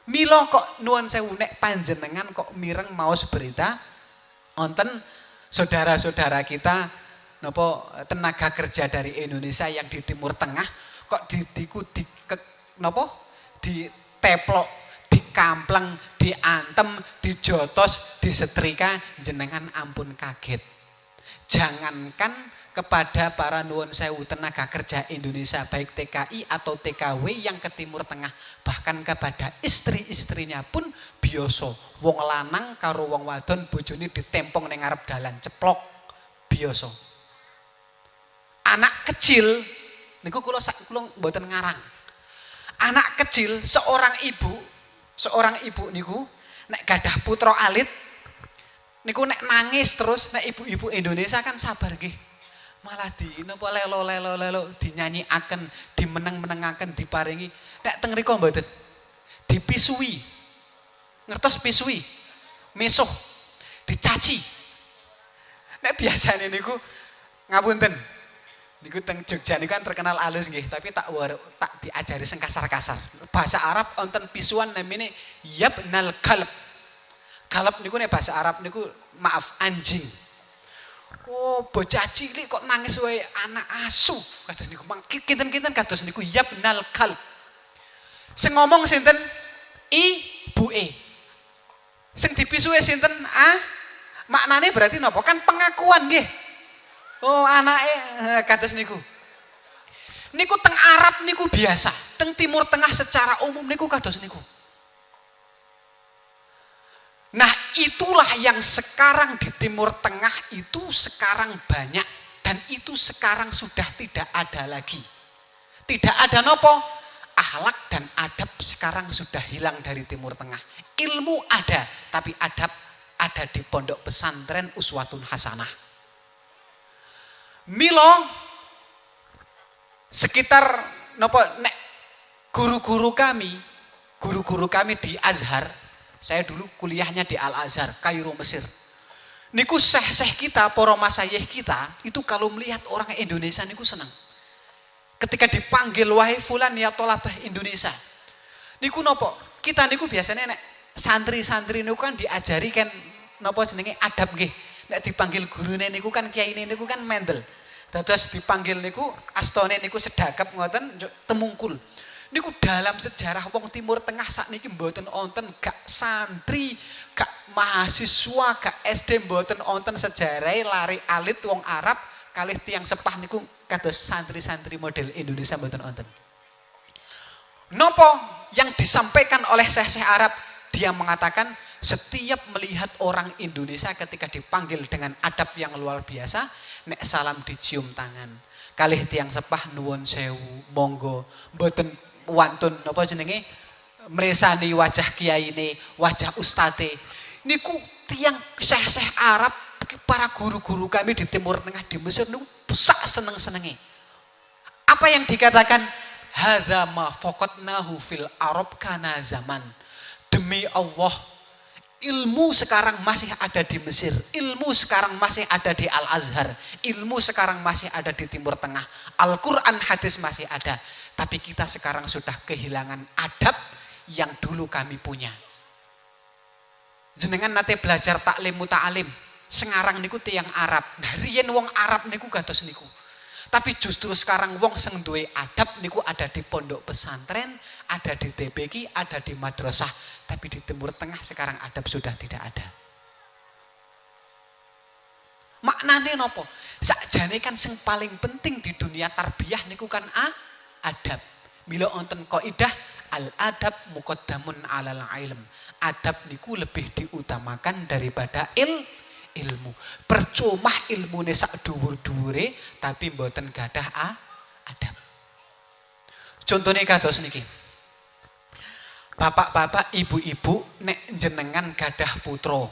Mila kok nuwun sewu nek panjenengan kok mireng maos berita wonten saudara-saudara kita napa tenaga kerja dari Indonesia yang di Timur Tengah kok diteplok, dikampleng, diantem, dijotos, disetrika, jenengan ampun kaget. Jangankan kepada para nuwun sewu tenaga kerja Indonesia baik TKI atau TKW yang ke Timur Tengah, bahkan kepada istri-istrinya pun biasa wong lanang karo wong wadon bojone ditempong ning ngarep dalan ceplok biasa. Anak kecil niku kula mboten ngarang. Anak kecil seorang ibu niku nek gadah putra alit niku nek nangis terus nek ibu-ibu Indonesia kan sabar nggih. Malah napa lelo dinyanyikaken, dimeneng-menengaken, diparingi. Nek teng mriko mboten. Dipisui. Ngertos pisui? Mesuh. Dicaci. Nek biasane niku ngapunten. Niku teng Jogja niku kan terkenal alus nggih, tapi tak diajari sing kasar-kasar. Bahasa Arab wonten pisuan namine yabnal kalb. Kalb niku nek bahasa Arab niku maaf anjing. Oh, bocah cilik kok nangis wae anak asu. Kados niku kinten-kinten kados niku yabnal kalb. Sing ngomong sinten? Ibuke. Sing dipisue sinten? Maknane berarti napa? Kan pengakuan nggih. Oh, anake kados niku. Niku teng Arab niku biasa, teng Timur Tengah secara umum niku kados niku. Nah, itulah yang sekarang di Timur Tengah itu sekarang banyak dan itu sekarang sudah tidak ada lagi. Tidak ada nopo? Akhlak dan adab sekarang sudah hilang dari Timur Tengah. Ilmu ada, tapi adab ada di pondok pesantren Uswatun Hasanah. Milo sekitar nopo nek guru-guru kami di Azhar, saya dulu kuliahnya di Al Azhar, Kairo, Mesir. Niku syekh-syekh kita, para masayikh kita, itu kalau melihat orang Indonesia niku senang. Ketika dipanggil wahai fulan ya tolabah Indonesia. Niku nopo? Kita niku biasanya nek santri-santri niku kan diajari kan nopo jenenge adab nggih. Nek dipanggil gurune niku kan kiyaine niku kan mendel. Dados dipanggil niku astone niku sedakep ngoten temungkul. Niku dalam sejarah wong Timur Tengah sakniki mboten wonten gak santri, gak mahasiswa, gak SD mboten wonten sejarahe lari alit wong Arab kalih tiyang sepah niku kados santri-santri model Indonesia mboten wonten. Nopo yang disampaikan oleh syekh-syekh Arab? Dia mengatakan setiap melihat orang Indonesia ketika dipanggil dengan adab yang luar biasa, nek salam dicium tangan. Kalih tiyang sepah nuwun sewu, monggo, mboten wantun napa jenenge mresani wajah kiyaine, wajah ustate. Niku tiyang syekh-syekh Arab, para guru-guru kami di Timur Tengah di Mesir niku sak seneng-senenge. Apa yang dikatakan? Hadza ma faqatnahu fil Arab kana zaman. Demi Allah, ilmu sekarang masih ada di Mesir, ilmu sekarang masih ada di Al Azhar, ilmu sekarang masih ada di Timur Tengah, Al-Quran hadis masih ada, tapi kita sekarang sudah kehilangan adab yang dulu kami punya. Jenengan nate belajar taklim muta'alim, sengarang niku tiyang Arab. Nah, riyen wong Arab niku kados niku. Tapi justru sekarang wong sing duwe adab niku ada di pondok pesantren, ada di TPQ, ada di madrasah. Tapi di Timur Tengah sekarang adab sudah tidak ada. Maknane nopo? Sakjane kan sing paling penting di dunia tarbiyah niku kan adab. Mila wonten kaidah al adab muqaddamun alal ilm. Adab niku lebih diutamakan daripada ilmu. Percuma ilmune sak dhuwur-dhuwure tapi mboten gadah adab. Contone kados niki. Bapak-bapak, ibu-ibu nek jenengan gadah putra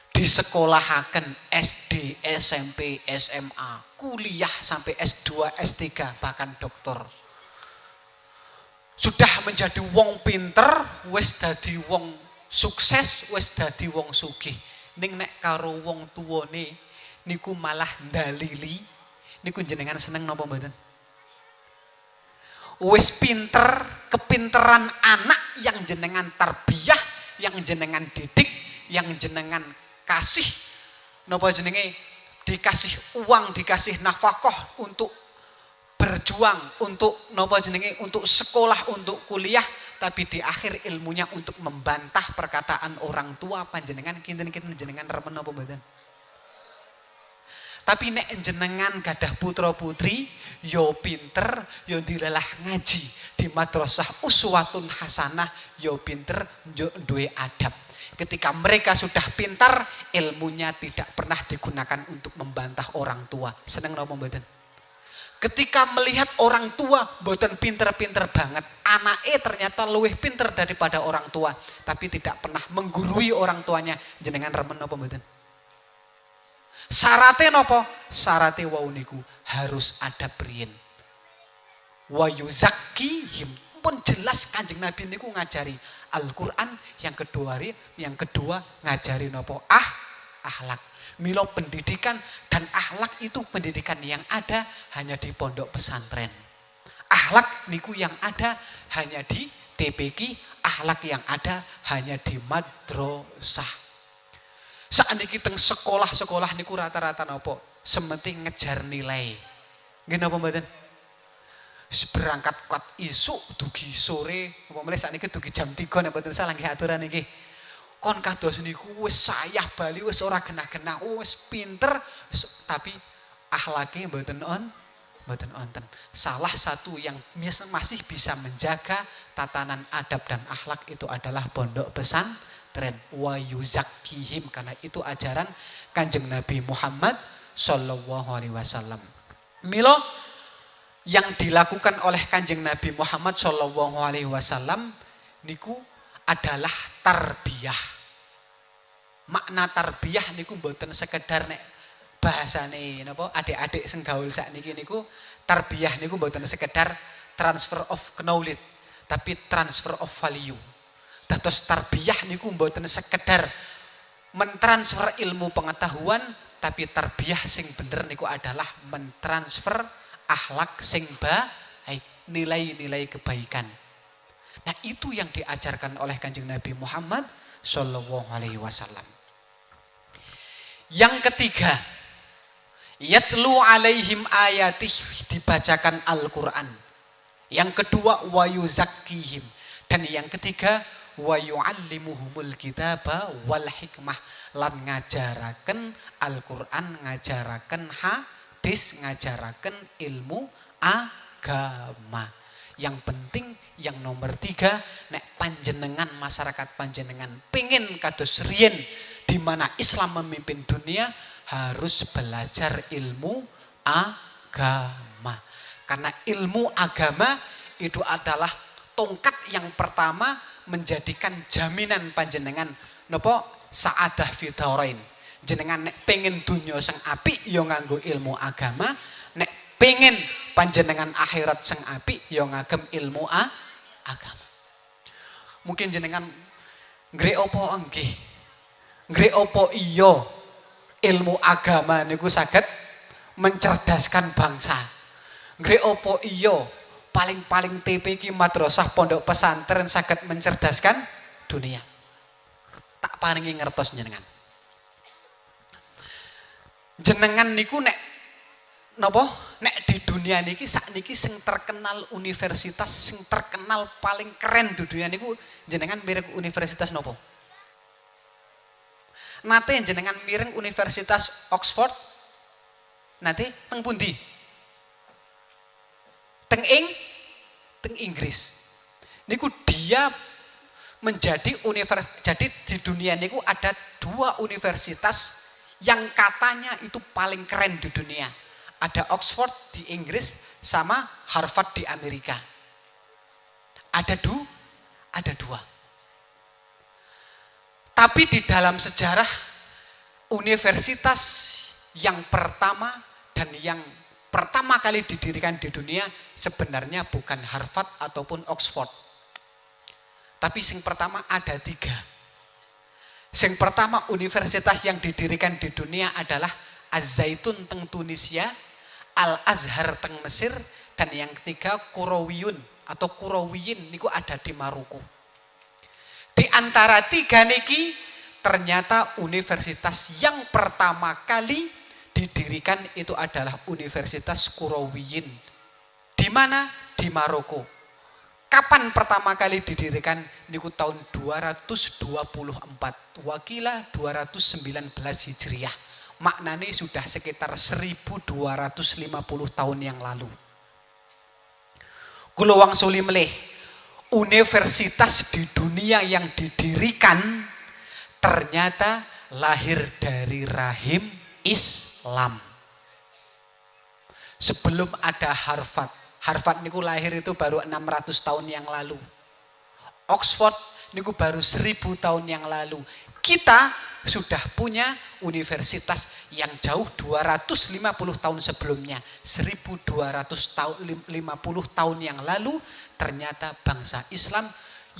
disekolahaken SD, SMP, SMA, kuliah sampai S2, S3 bahkan doktor. Sudah menjadi wong pinter, wis dadi wong sukses, wis dadi wong sugih. Ning nek karo wong tuwane niku malah ndalili, niku jenengan seneng napa mboten? Wis pinter, kepinteran anak yang jenengan tarbiyah, yang jenengan didik, yang jenengan kasih napa jenenge dikasih uang, dikasih nafkah untuk berjuang, untuk napa jenenge untuk sekolah, untuk kuliah, tapi di akhir ilmunya untuk membantah perkataan orang tua panjenengan kinten-kinten jenengan remen napa mboten? Tapi nek jenengan gadah putra putri yo pinter, yo dilelah ngaji di madrasah Uswatun Hasanah, yo pinter, yo duwe adab. Ketika mereka sudah pintar, ilmunya tidak pernah digunakan untuk membantah orang tua. Seneng napa mboten? Ketika melihat orang tua mboten pinter-pinter banget, anake ternyata luwih pinter daripada orang tua, tapi tidak pernah menggurui orang tuanya, jenengan remen napa mboten? Syarate napa? Syarate wau niku harus adab riyin. Wa yuzakkihim. Pun jelas Kanjeng Nabi niku ngajari Al-Qur'an, yang kedua ngajari napa? Akhlak. Milo pendidikan dan akhlak itu pendidikan yang ada hanya di pondok pesantren. Akhlak niku yang ada hanya di TPQ, akhlak yang ada hanya di madrasah. Saat kita sekolah-sekolah niku rata-rata napa? Sementing ngejar nilai. Nggih napa mboten? Berangkat kuat isuk dugi sore, umpamane sakniki dugi jam 3 nek mboten salah nggih aturan niki. kon kados niku wis sayah bali wis ora genah-genah wis pinter tapi akhlake mboten onten. Salah satu yang masih bisa menjaga tatanan adab dan akhlak itu adalah pondok pesantren wa yuzakkihim, karena itu ajaran Kanjeng Nabi Muhammad sallallahu alaihi wasallam. Milo yang dilakukan oleh Kanjeng Nabi Muhammad sallallahu alaihi wasallam niku adalah tarbiyah. Makna tarbiyah niku mboten sekedar nek bahasane napa adik-adik sing gaul sakniki niku tarbiyah niku mboten sekedar transfer of knowledge tapi transfer of value. Dados tarbiyah niku mboten sekedar mentransfer ilmu pengetahuan, tapi tarbiyah sing bener niku adalah mentransfer akhlak sing baik, nilai-nilai kebaikan. Nah, itu yang diajarkan oleh Kanjeng Nabi Muhammad sallallahu alaihi wasallam. Yang ketiga, yatlu alaihim ayatih, dibacakan Al-Qur'an. Yang kedua, wa yuzakkihim, dan yang ketiga wa yuallimuhumul kitaba wal hikmah, lan ngajaraken Al-Qur'an, ngajaraken hadis, ngajaraken ilmu agama. Yang penting yang nomor 3, nek panjenengan masyarakat panjenengan pengen kados riyen di mana Islam memimpin dunia, harus belajar ilmu agama. Karena ilmu agama itu adalah tongkat yang pertama menjadikan jaminan panjenengan napa saadah fidharain. Jenengan nek pengen dunya sing apik ya nganggo ilmu agama, nek pengen panjenengan akhirat sing apik ya ngagem ilmu agama. Mungkin jenengan nggre apa nggih? Nggre apa iya ilmu agama niku saged mencerdaskan bangsa? Nggre apa iya paling-paling TP iki madrasah pondok pesantren saged mencerdaskan dunia? Tak paringi ngertos jenengan. Jenengan niku nek napa? Nek di dunia niki sakniki sing terkenal universitas sing terkenal paling keren di dunia niku jenengan mireng universitas napa? Nate jenengan mireng Universitas Oxford? Nate teng pundi? Teng Inggris. Niku dia menjadi universitas. Jadi di dunia niku ada 2 universitas yang katanya itu paling keren di dunia. Ada Oxford di Inggris sama Harvard di Amerika. Ada 2. Tapi di dalam sejarah universitas yang pertama dan yang pertama kali didirikan di dunia sebenarnya bukan Harvard ataupun Oxford. Tapi sing pertama ada 3. Sing pertama universitas yang didirikan di dunia adalah Az-Zaitun teng Tunisia, Al-Azhar teng Mesir, dan yang ketiga Kurawiyun atau Kurawiyin niku ada di Maroko. Di antara 3 niki ternyata universitas yang pertama kali didirikan itu adalah Universitas Kurawiyin. Di mana? Di Maroko. Kapan pertama kali didirikan? Niku tahun 224. Wakila 219 Hijriah. Maknanya sudah sekitar 1250 tahun yang lalu. Kula wangsuli melih, universitas di dunia yang didirikan ternyata lahir dari rahim Islam. Sebelum ada Harvard. Harvard niku lahir itu baru 600 tahun yang lalu. Oxford niku baru 1000 tahun yang lalu. Kita sudah punya universitas yang jauh 250 tahun sebelumnya. 1250 tahun yang lalu ternyata bangsa Islam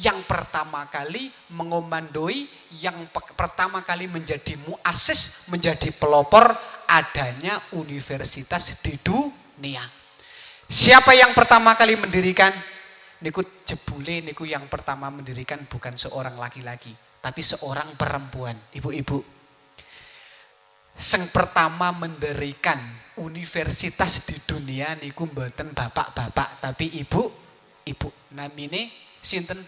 yang pertama kali mengomandoi, yang pertama kali menjadi muassis, menjadi pelopor adanya universitas di dunia. Siapa yang pertama kali mendirikan? Niku jebule niku yang pertama mendirikan bukan seorang laki-laki, tapi seorang perempuan, ibu-ibu. Sing pertama mendirikan universitas di dunia niku mboten bapak-bapak, tapi ibu-ibu. Namine sinten?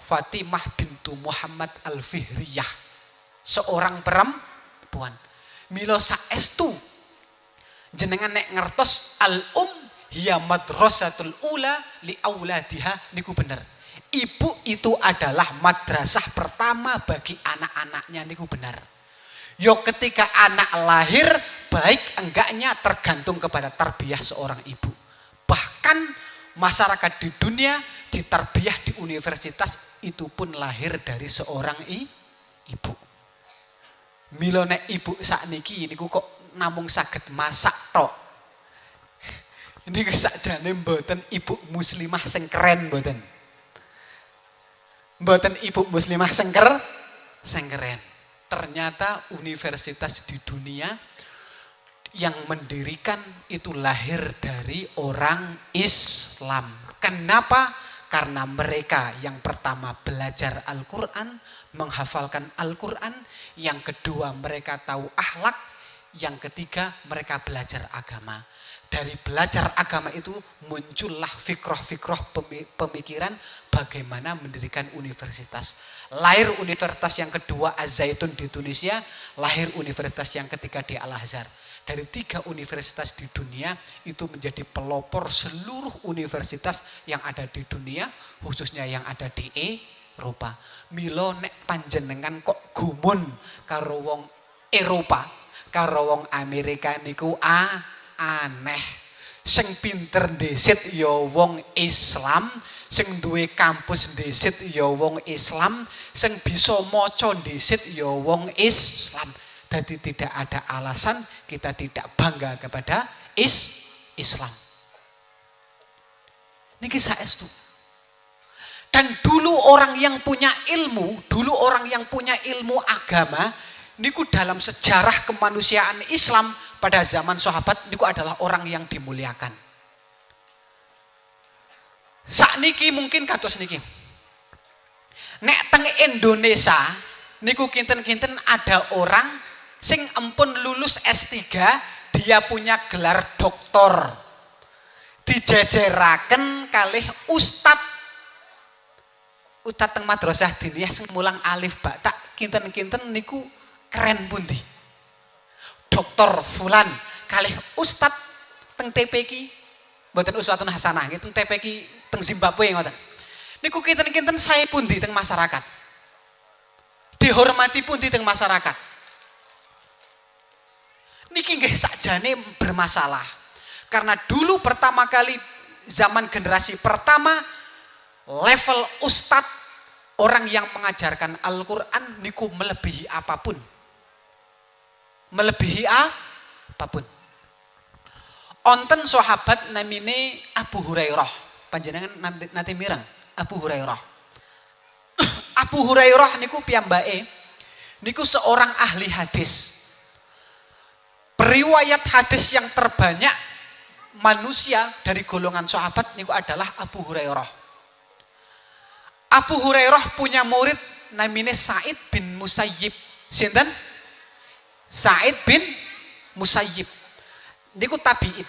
Fatimah bintu Muhammad Al-Fihriyah. seorang perempuan. Mila saestu jenengan nek ngertos hiya madrasatul ula li auladiha niku bener. Ibu itu adalah madrasah pertama bagi anak-anaknya niku benar. Yo ketika anak lahir baik enggaknya tergantung kepada tarbiyah seorang ibu. Bahkan masyarakat di dunia ditarbiyah di universitas itu pun lahir dari seorang ibu. Mila nek ibu sakniki niku kok namung saged masak tok. Ini sakjane mboten ibu muslimah sing keren mboten. Mboten ibu muslimah sing keren. Ternyata universitas di dunia yang mendirikan itu lahir dari orang Islam. Kenapa? Karena mereka yang pertama belajar Al-Quran, menghafalkan Al-Quran. Yang kedua mereka tahu akhlak. Yang ketiga mereka belajar agama. Dari belajar agama itu muncullah fikroh-fikroh pemikiran bagaimana mendirikan universitas. Lahir universitas yang kedua Az-Zaitun di Tunisia, lahir universitas yang ketiga di Al-Azhar. Dari 3 universitas di dunia itu menjadi pelopor seluruh universitas yang ada di dunia, khususnya yang ada di Eropa. Milo nek panjenengan kok gumun karo wong Eropa, karo wong Amerika niku aneh. Sing pinter ndesit ya wong Islam, sing duwe kampus ndesit ya wong Islam, sing bisa maca ndesit ya wong Islam. Jadi tidak ada alasan kita tidak bangga kepada Islam. Niki saestu. Dan dulu orang yang punya ilmu, agama, niku dalam sejarah kemanusiaan Islam pada zaman sahabat niku adalah orang yang dimuliakan. Sakniki mungkin kados niki. Nek teng Indonesia niku kinten-kinten ada orang sing empun lulus S3, dia punya gelar doktor. Dijejeraken kalih ustad teng madrasah diniyah sing mulang alif ba tak kinten-kinten niku keren pundi. Doktor fulan kalih ustad teng TPQ mboten uswatun hasanah nggih teng TPQ teng Zimbabwe ngoten. Niku kinten-kinten sae pundi teng masyarakat. Dihormati pundi teng masyarakat. Niki nggih sakjane bermasalah. Karena dulu pertama kali zaman generasi pertama level ustadz orang yang mengajarkan Al-Quran niku melebihi apapun. Melebihi apapun. Onten sahabat namine Abu Hurairah. Panjenengan nanti mireng Abu Hurairah. Abu Hurairah niku piyambake niku seorang ahli hadis. Periwayat hadis yang terbanyak manusia dari golongan sahabat niku adalah Abu Hurairah. Abu Hurairah punya murid namanya Sa'id bin Musayyib. Sinten? Sa'id bin Musayyib. Niku tabi'in.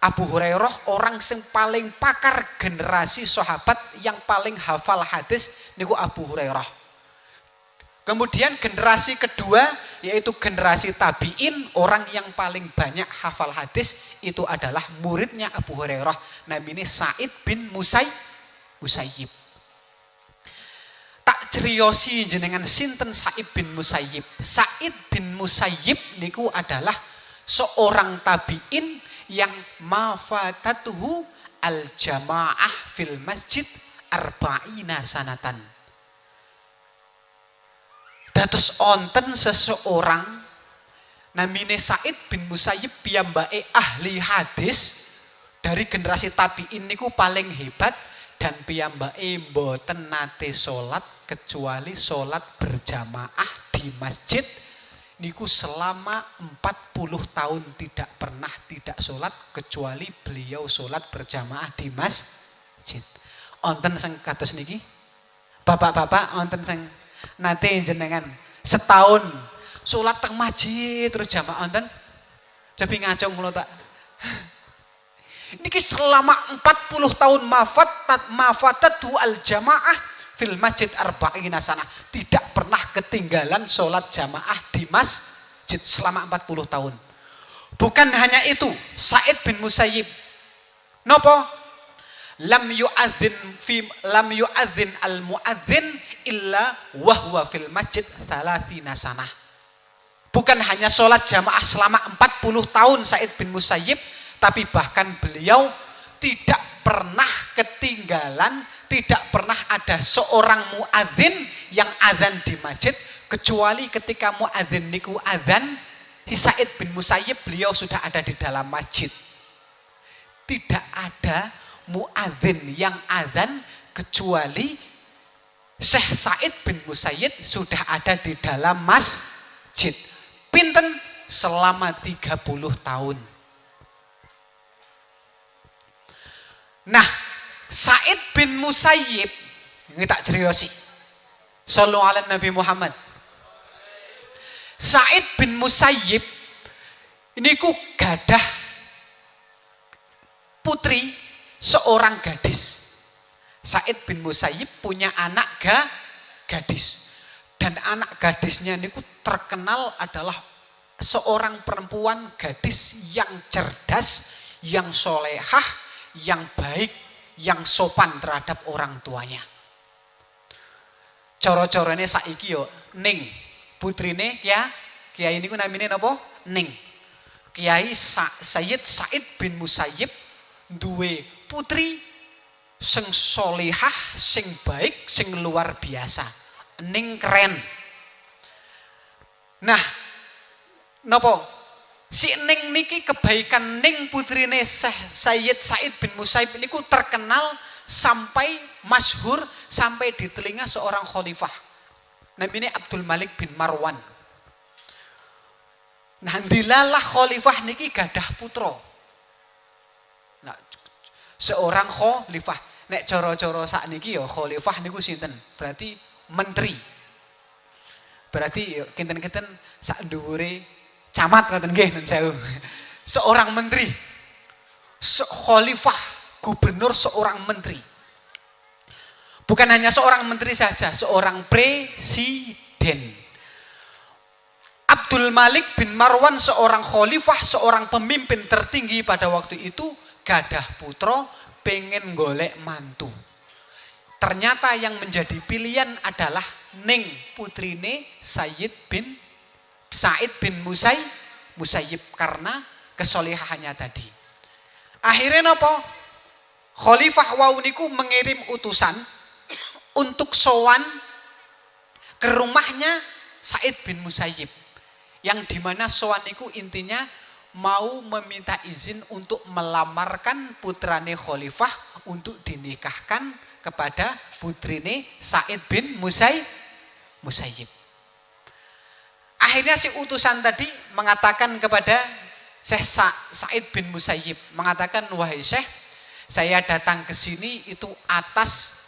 Abu Hurairah orang yang paling pakar generasi sahabat yang paling hafal hadis niku Abu Hurairah. Kemudian generasi kedua yaitu generasi tabi'in, orang yang paling banyak hafal hadis itu adalah muridnya Abu Hurairah namanya Sa'id bin Musayyib. Tak ceriosi jenengan sinten Sa'id bin Musayyib. Sa'id bin Musayyib niku adalah seorang tabi'in yang mafatatuhu al-jamaah fil masjid arba'ina sanatan. Dados onten seseorang namine Sa'id bin Musayyib piyambake ahli hadis dari generasi tabi'in niku paling hebat dan piyambake mboten nate salat kecuali salat berjamaah di masjid niku selama 40 tahun tidak pernah tidak salat kecuali beliau salat berjamaah di masjid. Onten sing kados niki. Bapak-bapak onten sing nate jenengan setahun salat teng masjid terus jamaah onten jabi ngacung kula tak. Niki selama 40 tahun mafatatu al jamaah fil masjid arba'ina sanah tidak pernah pernah ketinggalan sholat jamaah di masjid selama 40 tahun. Bukan hanya itu, Sa'id bin Musayyib nopo lam yu'adzin al mu'adzin illa wahwa fil masjid 30 sanah. Bukan hanya sholat jamaah selama 40 tahun Sa'id bin Musayyib, tapi bahkan beliau tidak pernah ketinggalan, tidak pernah ada seorang muadzin yang azan di masjid, kecuali ketika muadzin niku azan, si Sa'id bin Musayyib beliau sudah ada di dalam masjid. Tidak ada muadzin yang azan kecuali Syekh Sa'id bin Musayyib sudah ada di dalam masjid. Pinten selama 30 tahun. Nah, Sa'id bin Musayyib ini tak ceriosi. Sallu ala Nabi Muhammad. Sa'id bin Musayyib ini ku gadah putri seorang gadis. Sa'id bin Musayyib punya anak gadis. Dan anak gadisnya ini ku terkenal adalah seorang perempuan gadis yang cerdas, yang solehah, yang baik, yang sopan terhadap orang tuanya. Coro-corone saiki yo Ning, putrine Kiai niku namine napa? Ning. Kiai Sayyid Sa'id bin Musayyib duwe putri sing solehah, sing baik, sing luar biasa. Ning keren. Nah, napa? Si Ning niki kebaikan Ning putrine Sayyid Sa'id bin Musayyib niku terkenal sampai masyhur sampai di telinga seorang khalifah. Namanya Abdul Malik bin Marwan. Nah, dilalah khalifah niki gadah putra. Nah, seorang khalifah. Nek cara-cara sakniki ya khalifah niku sinten? Berarti menteri. Berarti kinten-kinten sak dhuwure camat ngoten nggih nun sewu. Seorang menteri. Khalifah, gubernur, seorang menteri. Bukan hanya seorang menteri saja, seorang presiden. Abdul Malik bin Marwan seorang khalifah, seorang pemimpin tertinggi pada waktu itu, gadah putra, pengen golek mantu. Ternyata yang menjadi pilihan adalah Ning putrine Sa'id bin Musayyib karena kesolehannya tadi. Akhirnya napa? Khalifah wau niku mengirim utusan untuk sowan ke rumahnya Sa'id bin Musayyib. Yang dimana sowan niku intinya mau meminta izin untuk melamarkan putrane Khalifah untuk dinikahkan kepada putrine Sa'id bin Musayyib. Akhirnya si utusan tadi mengatakan kepada Syekh Sa'id bin Musayyib, mengatakan, wahai Syekh, saya datang ke sini itu atas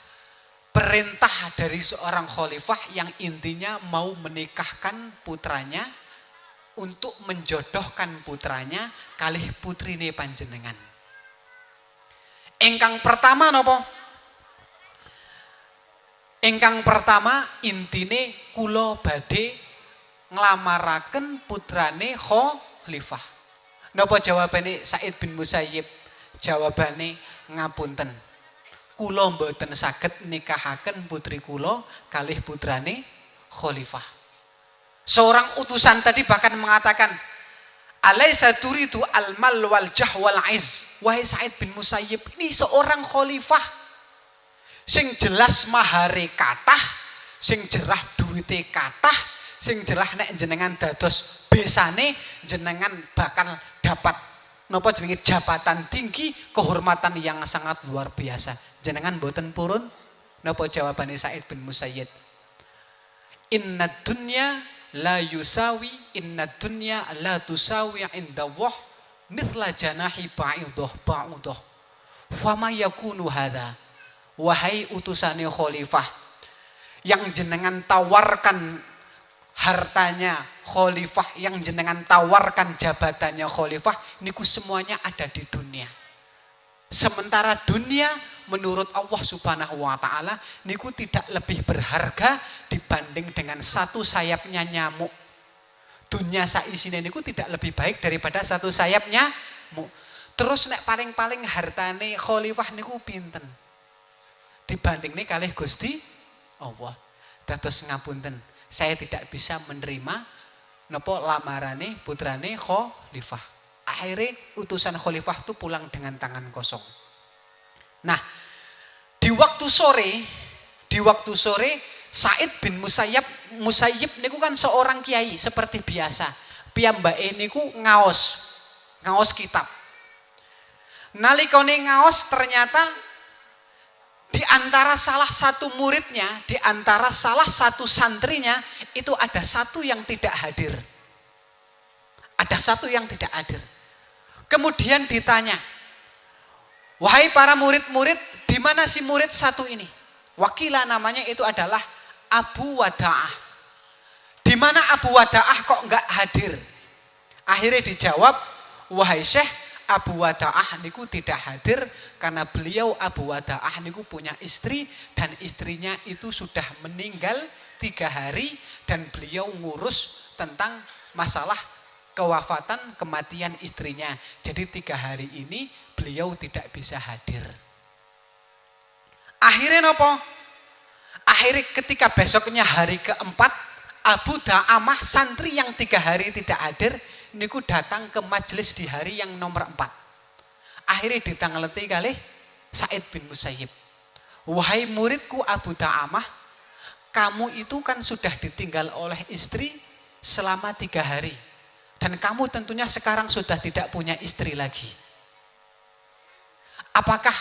perintah dari seorang khalifah yang intinya mau menikahkan putranya untuk menjodohkan putranya kalih putrine panjenengan. Ingkang pertama napa? Ingkang pertama intine kula badhe nglamaraken putrane khalifah. Napa jawabane Sa'id bin Musayyib? Jawabane ngapunten. Kula mboten saged nikahaken putri kula kalih putrane khalifah. Seorang utusan tadi bahkan mengatakan, alaisa turidu al-mal wal jah wal iz. Wahai Sa'id bin Musayyib, ini seorang khalifah sing jelas mahare kathah, sing jerah duwite kathah, sing jerah nek jenengan dados besane jenengan bakal dapat napa jenenge jabatan tinggi, kehormatan yang sangat luar biasa. Jenengan mboten purun? Napa jawabane Sa'id bin Musayyib? Inna dunya la yusawi, inna dunya la tusawi indallah mithla janahi ba'udah. Fama yakunu hadza? Wahai utusane khalifah, yang jenengan tawarkan hartanya khalifah, yang jenengan tawarkan jabatannya khalifah, niku semuanya ada di dunia. Sementara dunia menurut Allah Subhanahu wa taala niku tidak lebih berharga dibanding dengan satu sayapnya nyamuk. Dunia saisine niku tidak lebih baik daripada satu sayapnya nyamuk. Terus nek paling-paling hartane khalifah niku pinten? Dibandingne kalih Gusti Allah. Dados ngapunten, saya tidak bisa menerima napa lamarane putrane khalifah. Akhirnya utusan khalifah itu pulang dengan tangan kosong. Nah, di waktu sore Said bin Musayyib niku kan seorang kiai seperti biasa. Piyambake niku ngaos kitab. Nalikane ngaos ternyata di antara salah satu muridnya, di antara salah satu santrinya itu ada satu yang tidak hadir. Ada satu yang tidak hadir. Kemudian ditanya, wahai para murid-murid, di mana si murid satu ini? Wakilah namanya itu adalah Abu Wada'ah. Di mana Abu Wada'ah kok enggak hadir? Akhirnya dijawab, wahai Syekh, Abu Wada'ah niku tidak hadir karena beliau Abu Wada'ah niku punya istri dan istrinya itu sudah meninggal 3 hari dan beliau ngurus tentang masalah kewafatan kematian istrinya. Jadi 3 hari ini beliau tidak bisa hadir. Akhirnya nopo? Akhirnya ketika besoknya hari keempat, Abu Da'amah santri yang 3 hari tidak hadir niku datang ke majelis di hari yang nomor 4. Akhirnya ditangleti kali Said bin Musayyib. Wahai muridku Abu Da'amah, kamu itu kan sudah ditinggal oleh istri selama 3 hari. Dan kamu tentunya sekarang sudah tidak punya istri lagi. Apakah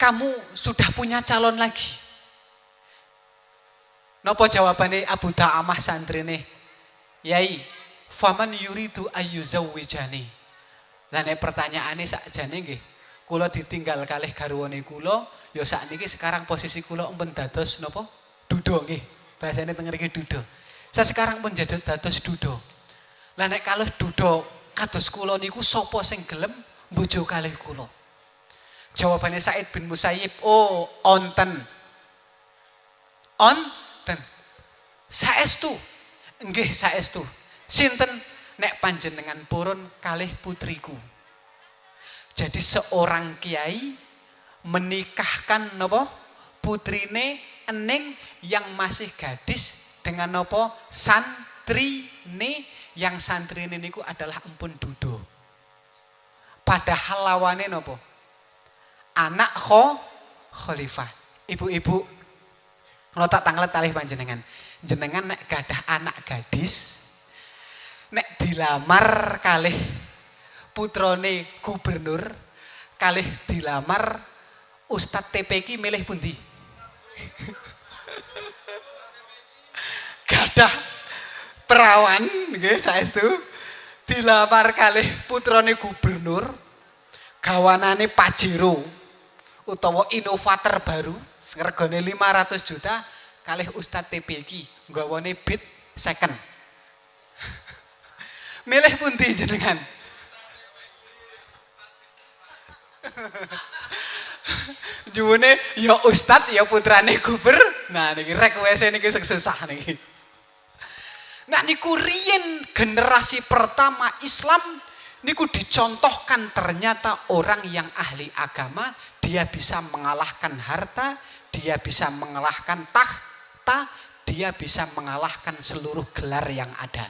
kamu sudah punya calon lagi? Napa jawabannya Abu Da'amah santrine? Yai, faman yuridu ayyuzawwijani. Lah nek pertanyaane sakjane nggih, kula ditinggal kalih garwane kula, ya sakniki sekarang posisi kula umpun dados napa? Duda nggih. Bahasane teng mriki duda. Saya sekarang pun jadi dados duda. Lah nek kalih duda kados kula niku sapa sing gelem bojo kalih kula? Jawabannya Said bin Musayyib, oh onten. Onten. Saestu. Nggih saestu. Sinten nek panjenengan purun kalih putriku. Jadi seorang kiai menikahkan napa putrine ening yang masih gadis dengan napa santrine yang santrine niku adalah empun dudo. Padahal lawane napa? Anak khalifah. Ibu-ibu, kalau tak tanglet kalih panjenengan. Jenengan nek gadah anak gadis, nek dilamar kalih putrane gubernur, kalih dilamar Ustadz TPQ milih pundi? Gadah perawan nggih saestu dilamar kalih putrane gubernur, gawanane Pajero utawa inovator baru, regane 500 juta kalih Ustadz TPQ nggawane bit second. Milih pundi jenengan? Juwune ya Ustadz ya putrane gubernur. Nah niki rek WC niki susah niki. Nah niku riyen generasi pertama Islam niku dicontohkan ternyata orang yang ahli agama, dia bisa mengalahkan harta, dia bisa mengalahkan tahta, dia bisa mengalahkan seluruh gelar yang ada.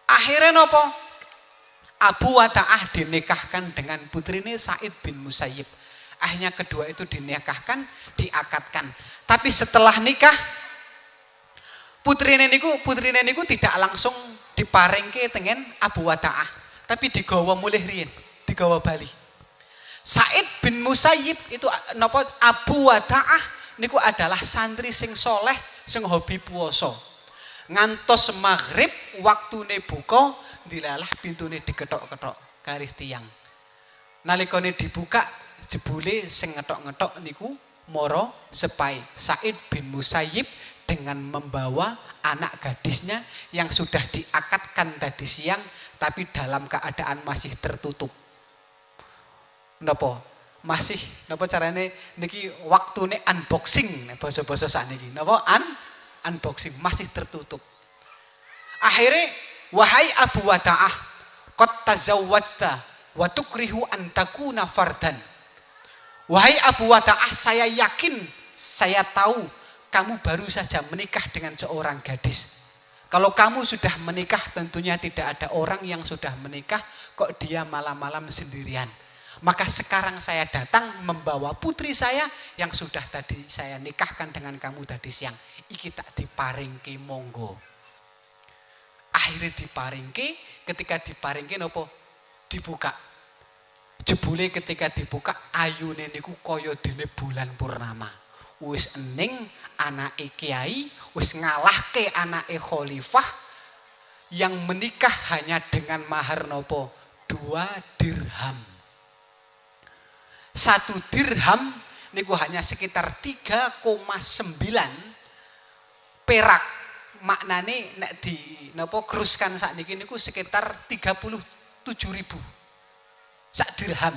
Akhirnya nopo? Abu Wada'ah dinikahkan dengan putrine Said bin Musayyib. Akhirnya kedua itu dinikahkan, diakadkan. Tapi setelah nikah, putrine niku tidak langsung diparingke dengan Abu Wada'ah, tapi digawa mulih riyen, digawa bali. Said bin Musayyib itu napa Abu Wada'ah niku adalah santri sing soleh, sing hobi puasa. Ngantos maghrib waktune buka dilalah pintune diketok-ketok kalih tiyang. Nalikane dibuka jebule sing ngetok-ngetok niku moro sepai Said bin Musayyib dengan membawa anak gadisnya yang sudah diakadkan tadi siang tapi dalam keadaan masih tertutup. Napa? masih napa carane niki waktune unboxing basa-basa sakniki. Napa unboxing masih tertutup. Akhirnya wahai Abu Wata'ah qad tazawwajta wa tukrihu an takuna fardan. Wahai Abu Wata'ah, saya yakin, saya tahu kamu baru saja menikah dengan seorang gadis. Kalau kamu sudah menikah tentunya tidak ada orang yang sudah menikah kok dia malam-malam sendirian. Maka sekarang saya datang membawa putri saya yang sudah tadi saya nikahkan dengan kamu tadi siang. Iki tak diparingke monggo. Akhirnya diparingke, ketika diparingke nopo dibuka. Jebule ketika dibuka ayune niku kaya dene bulan purnama. Wis ening anake kiai, wis ngalahke anake khalifah yang menikah hanya dengan mahar nopo 2 dirham. 1 dirham niku hanya sekitar 3,9 perak. Maknane nek di napa keruskan sakniki niku sekitar 37.000 sak dirham.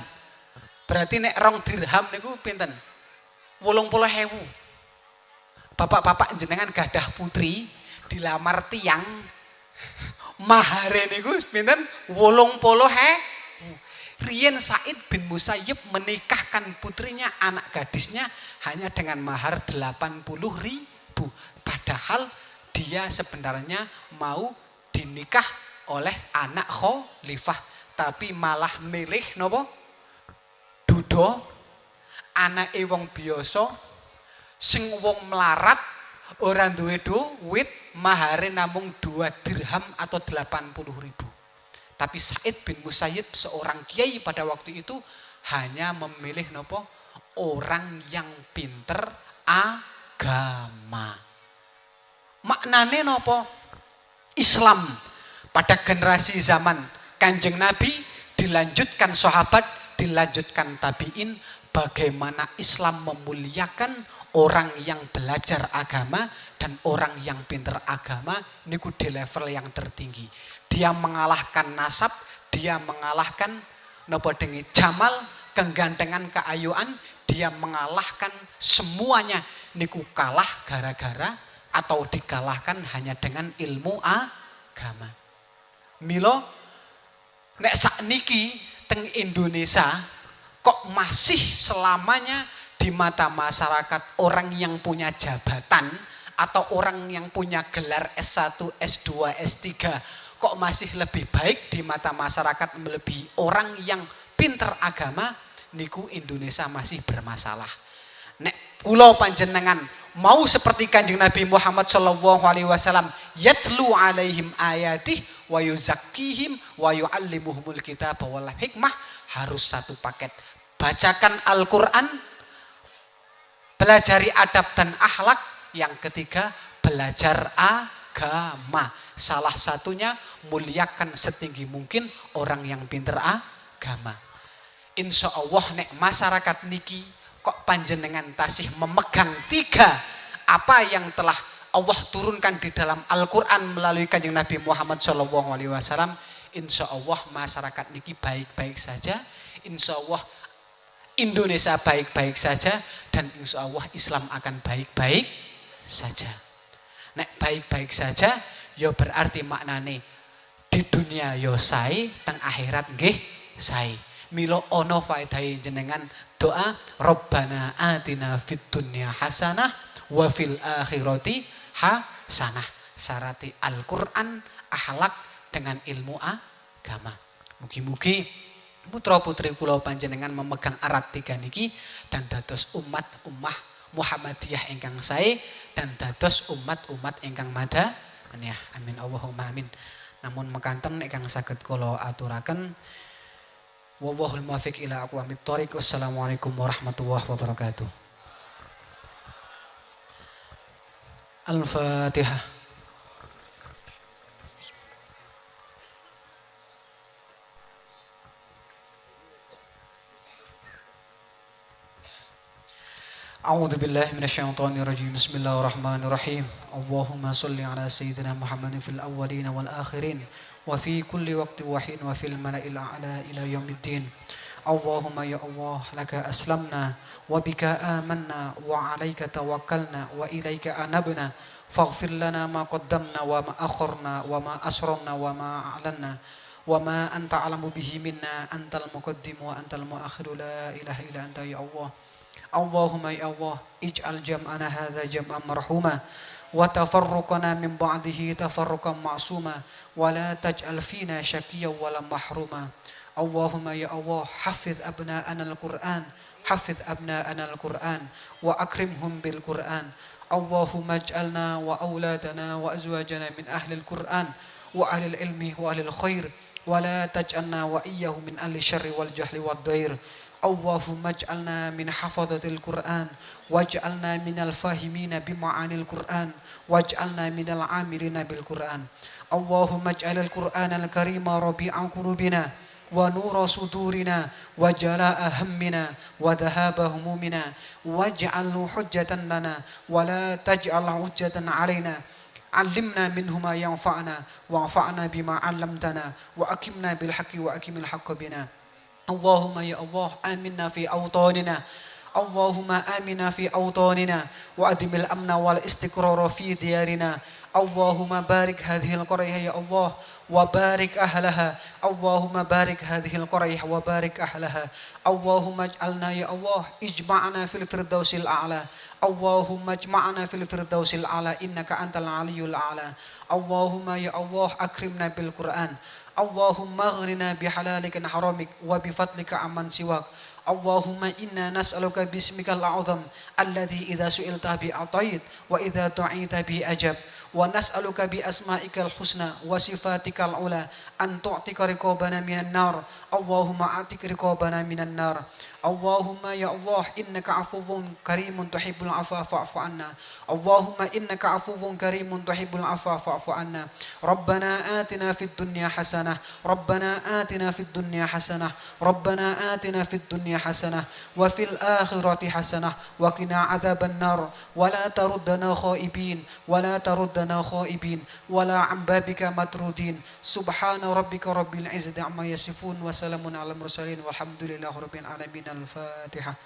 Berarti nek 2 dirham niku pinten? 80.000. Bapak-bapak jenengan gadah putri dilamar tiang mahare niku pinten? 80.000. Riyen Said bin Musayyib menikahkan putrinya, anak gadisnya hanya dengan mahar 80.000. Padahal dia sebenarnya mau dinikah oleh anak khalifah, tapi malah milih napa? Duda anake wong biasa sing wong melarat ora duwe duit, mahare namung 2 dirham atau 80.000. Tapi Said bin Musayyib seorang kiai pada waktu itu hanya memilih napa? Orang yang pinter agama. Maknane napa? Islam pada generasi zaman Kanjeng Nabi dilanjutkan sahabat, dilanjutkan tabi'in, bagaimana Islam memuliakan orang yang belajar agama dan orang yang pinter agama niku di level yang tertinggi. Dia mengalahkan nasab, dia mengalahkan napa dengi jamal, kegantengan, keayuan, dia mengalahkan semuanya niku kalah gara-gara atau dikalahkan hanya dengan ilmu agama. Milo nek sakniki teng Indonesia kok masih selamanya di mata masyarakat orang yang punya jabatan atau orang yang punya gelar S1, S2, S3 kok masih lebih baik di mata masyarakat melebihi orang yang pinter agama, niku Indonesia masih bermasalah. Nek kula panjenengan mau seperti Kanjeng Nabi Muhammad sallallahu alaihi wasallam yatlu alaihim ayatih wa yuzakkihim wa yuallimuhumul kitaba wal hikmah, harus satu paket. Bacakan Al-Qur'an, pelajari adab dan akhlak, yang ketiga belajar agama. Salah satunya muliakan setinggi mungkin orang yang pinter agama. Insya Allah nek masyarakat niki kok panjenengan tasih memegang 3 apa yang telah Allah turunkan di dalam Al-Quran melalui Kanjeng Nabi Muhammad SAW, insya Allah masyarakat niki baik-baik saja, insya Allah Indonesia baik-baik saja, dan insya Allah Islam akan baik-baik saja. Nek baik-baik saja ya berarti maknane di dunia yo sae, teng akhirat nggih sae. Milo ono faedahe jenengan doa Rabbana atina fid dunya hasanah wa fil akhirati hasanah. Syarati Al-Qur'an, akhlak dengan ilmu agama. Mugi-mugi putra putri kula panjenengan memegang erat 3 niki dan dados umat Muhammadiyah ingkang sae dan dados umat-umat ingkang madaniyah. Amin Allahumma amin. Namun mekaten ingkang saged kula aturaken, wallahul muwaffiq ila aqwamit thoriq. Wassalamualaikum warahmatullahi wabarakatuh. Al-Fatihah. A'udzu billahi minasyaitonir rajim. Bismillahirrahmanirrahim. Allahumma shalli ala sayyidina Muhammadin fil awwalin wal akhirin wa fi kulli waqtin wa hin wa fil mala'il a'la ila yaumiddin. Allahumma ya Allah laka aslamna wa bika amanna wa alaika tawakkalna wa ilaika anabna faghfir lana ma qaddamna wa ma akharna wa ma asrarna wa ma a'lanna wa ma anta alamu bihi minna antal muqaddim wa antal muakhir la ilaha illa anta ya Allah. Allahumma ya Allah ij'al jam'ana hadza jam'an marhuma wa tafarruqana min ba'dihi tafarruqan ma'suma wa la taj'al fina syaqiyyan wa la mahruma. Allahumma ya Allah hafiz abna'ana al-Qur'an hafiz abna'ana al-Qur'an wa akrimhum bil Qur'an. Allahumma ij'alna wa auladana wa azwajana min ahli al-Qur'an wa ahli al-ilmi wa ahli al-khair wa la taj'alna wa iyyahum min ahli syarri wal jahli wad dair. Allahumma ij'alna min hafadhatil Qur'an waj'alna minal fahimina bima'anil Qur'an waj'alna minal amilina bil Qur'an. Allahumma ij'alil Qur'anal karima rabi'a qulubina wa nura sudurina wa jalaa'a hammina wa dhahaba humumina waj'alhu hujjatan lana wa la taj'al hujjatan 'alaina. Allimna minhu ma yanfa'una wa'fa'na bima 'allamtana wa akimna bil haqqi wa akimil haqqa bina. Allahumma ya Allah aminna fi awtanina. Allahumma aminna fi awtanina wa adimil amna wal istiqrara fi diyarina. Allahumma barik hadhil qaryah ya Allah wa barik ahlaha. Allahumma barik hadhil qaryah wa barik ahlaha. Allahumma ij'alna ya Allah ijma'na fil firdausil a'la. Allahumma ijma'na fil firdausil a'la innaka antal aliyyul a'la. Allahumma ya Allah akrimna bil Qur'an. Allahumma aghnina bihalalika an haramik wa bifadlika amman siwak. Allahumma inna nas'aluka bismikal a'zam alladhi idza su'ilta bi ata'it wa idza tu'ita bi ajab wa nas'aluka bi asma'ikal husna wa sifatikal ula an tu'tika riqabana minan nar. Allahumma atik riqabana minan nar. Allahumma ya Allah innaka afuwun karimun tuhibbul afwa fa'fu anna. Allahumma innaka afuwun karimun tuhibbul afwa fa'fu anna. Rabbana atina fid dunya hasanah. Rabbana atina fid dunya hasanah. Rabbana atina fid dunya hasanah wa fil akhirati hasanah wa qina adzaban nar wa la taruddana khaibin wa la taruddana khaibin wa la 'an babika matrudin. Subhana rabbika rabbil izzati amma yasifun wa salamun alal mursalin walhamdulillahi rabbil alamin. Al-Fatihah.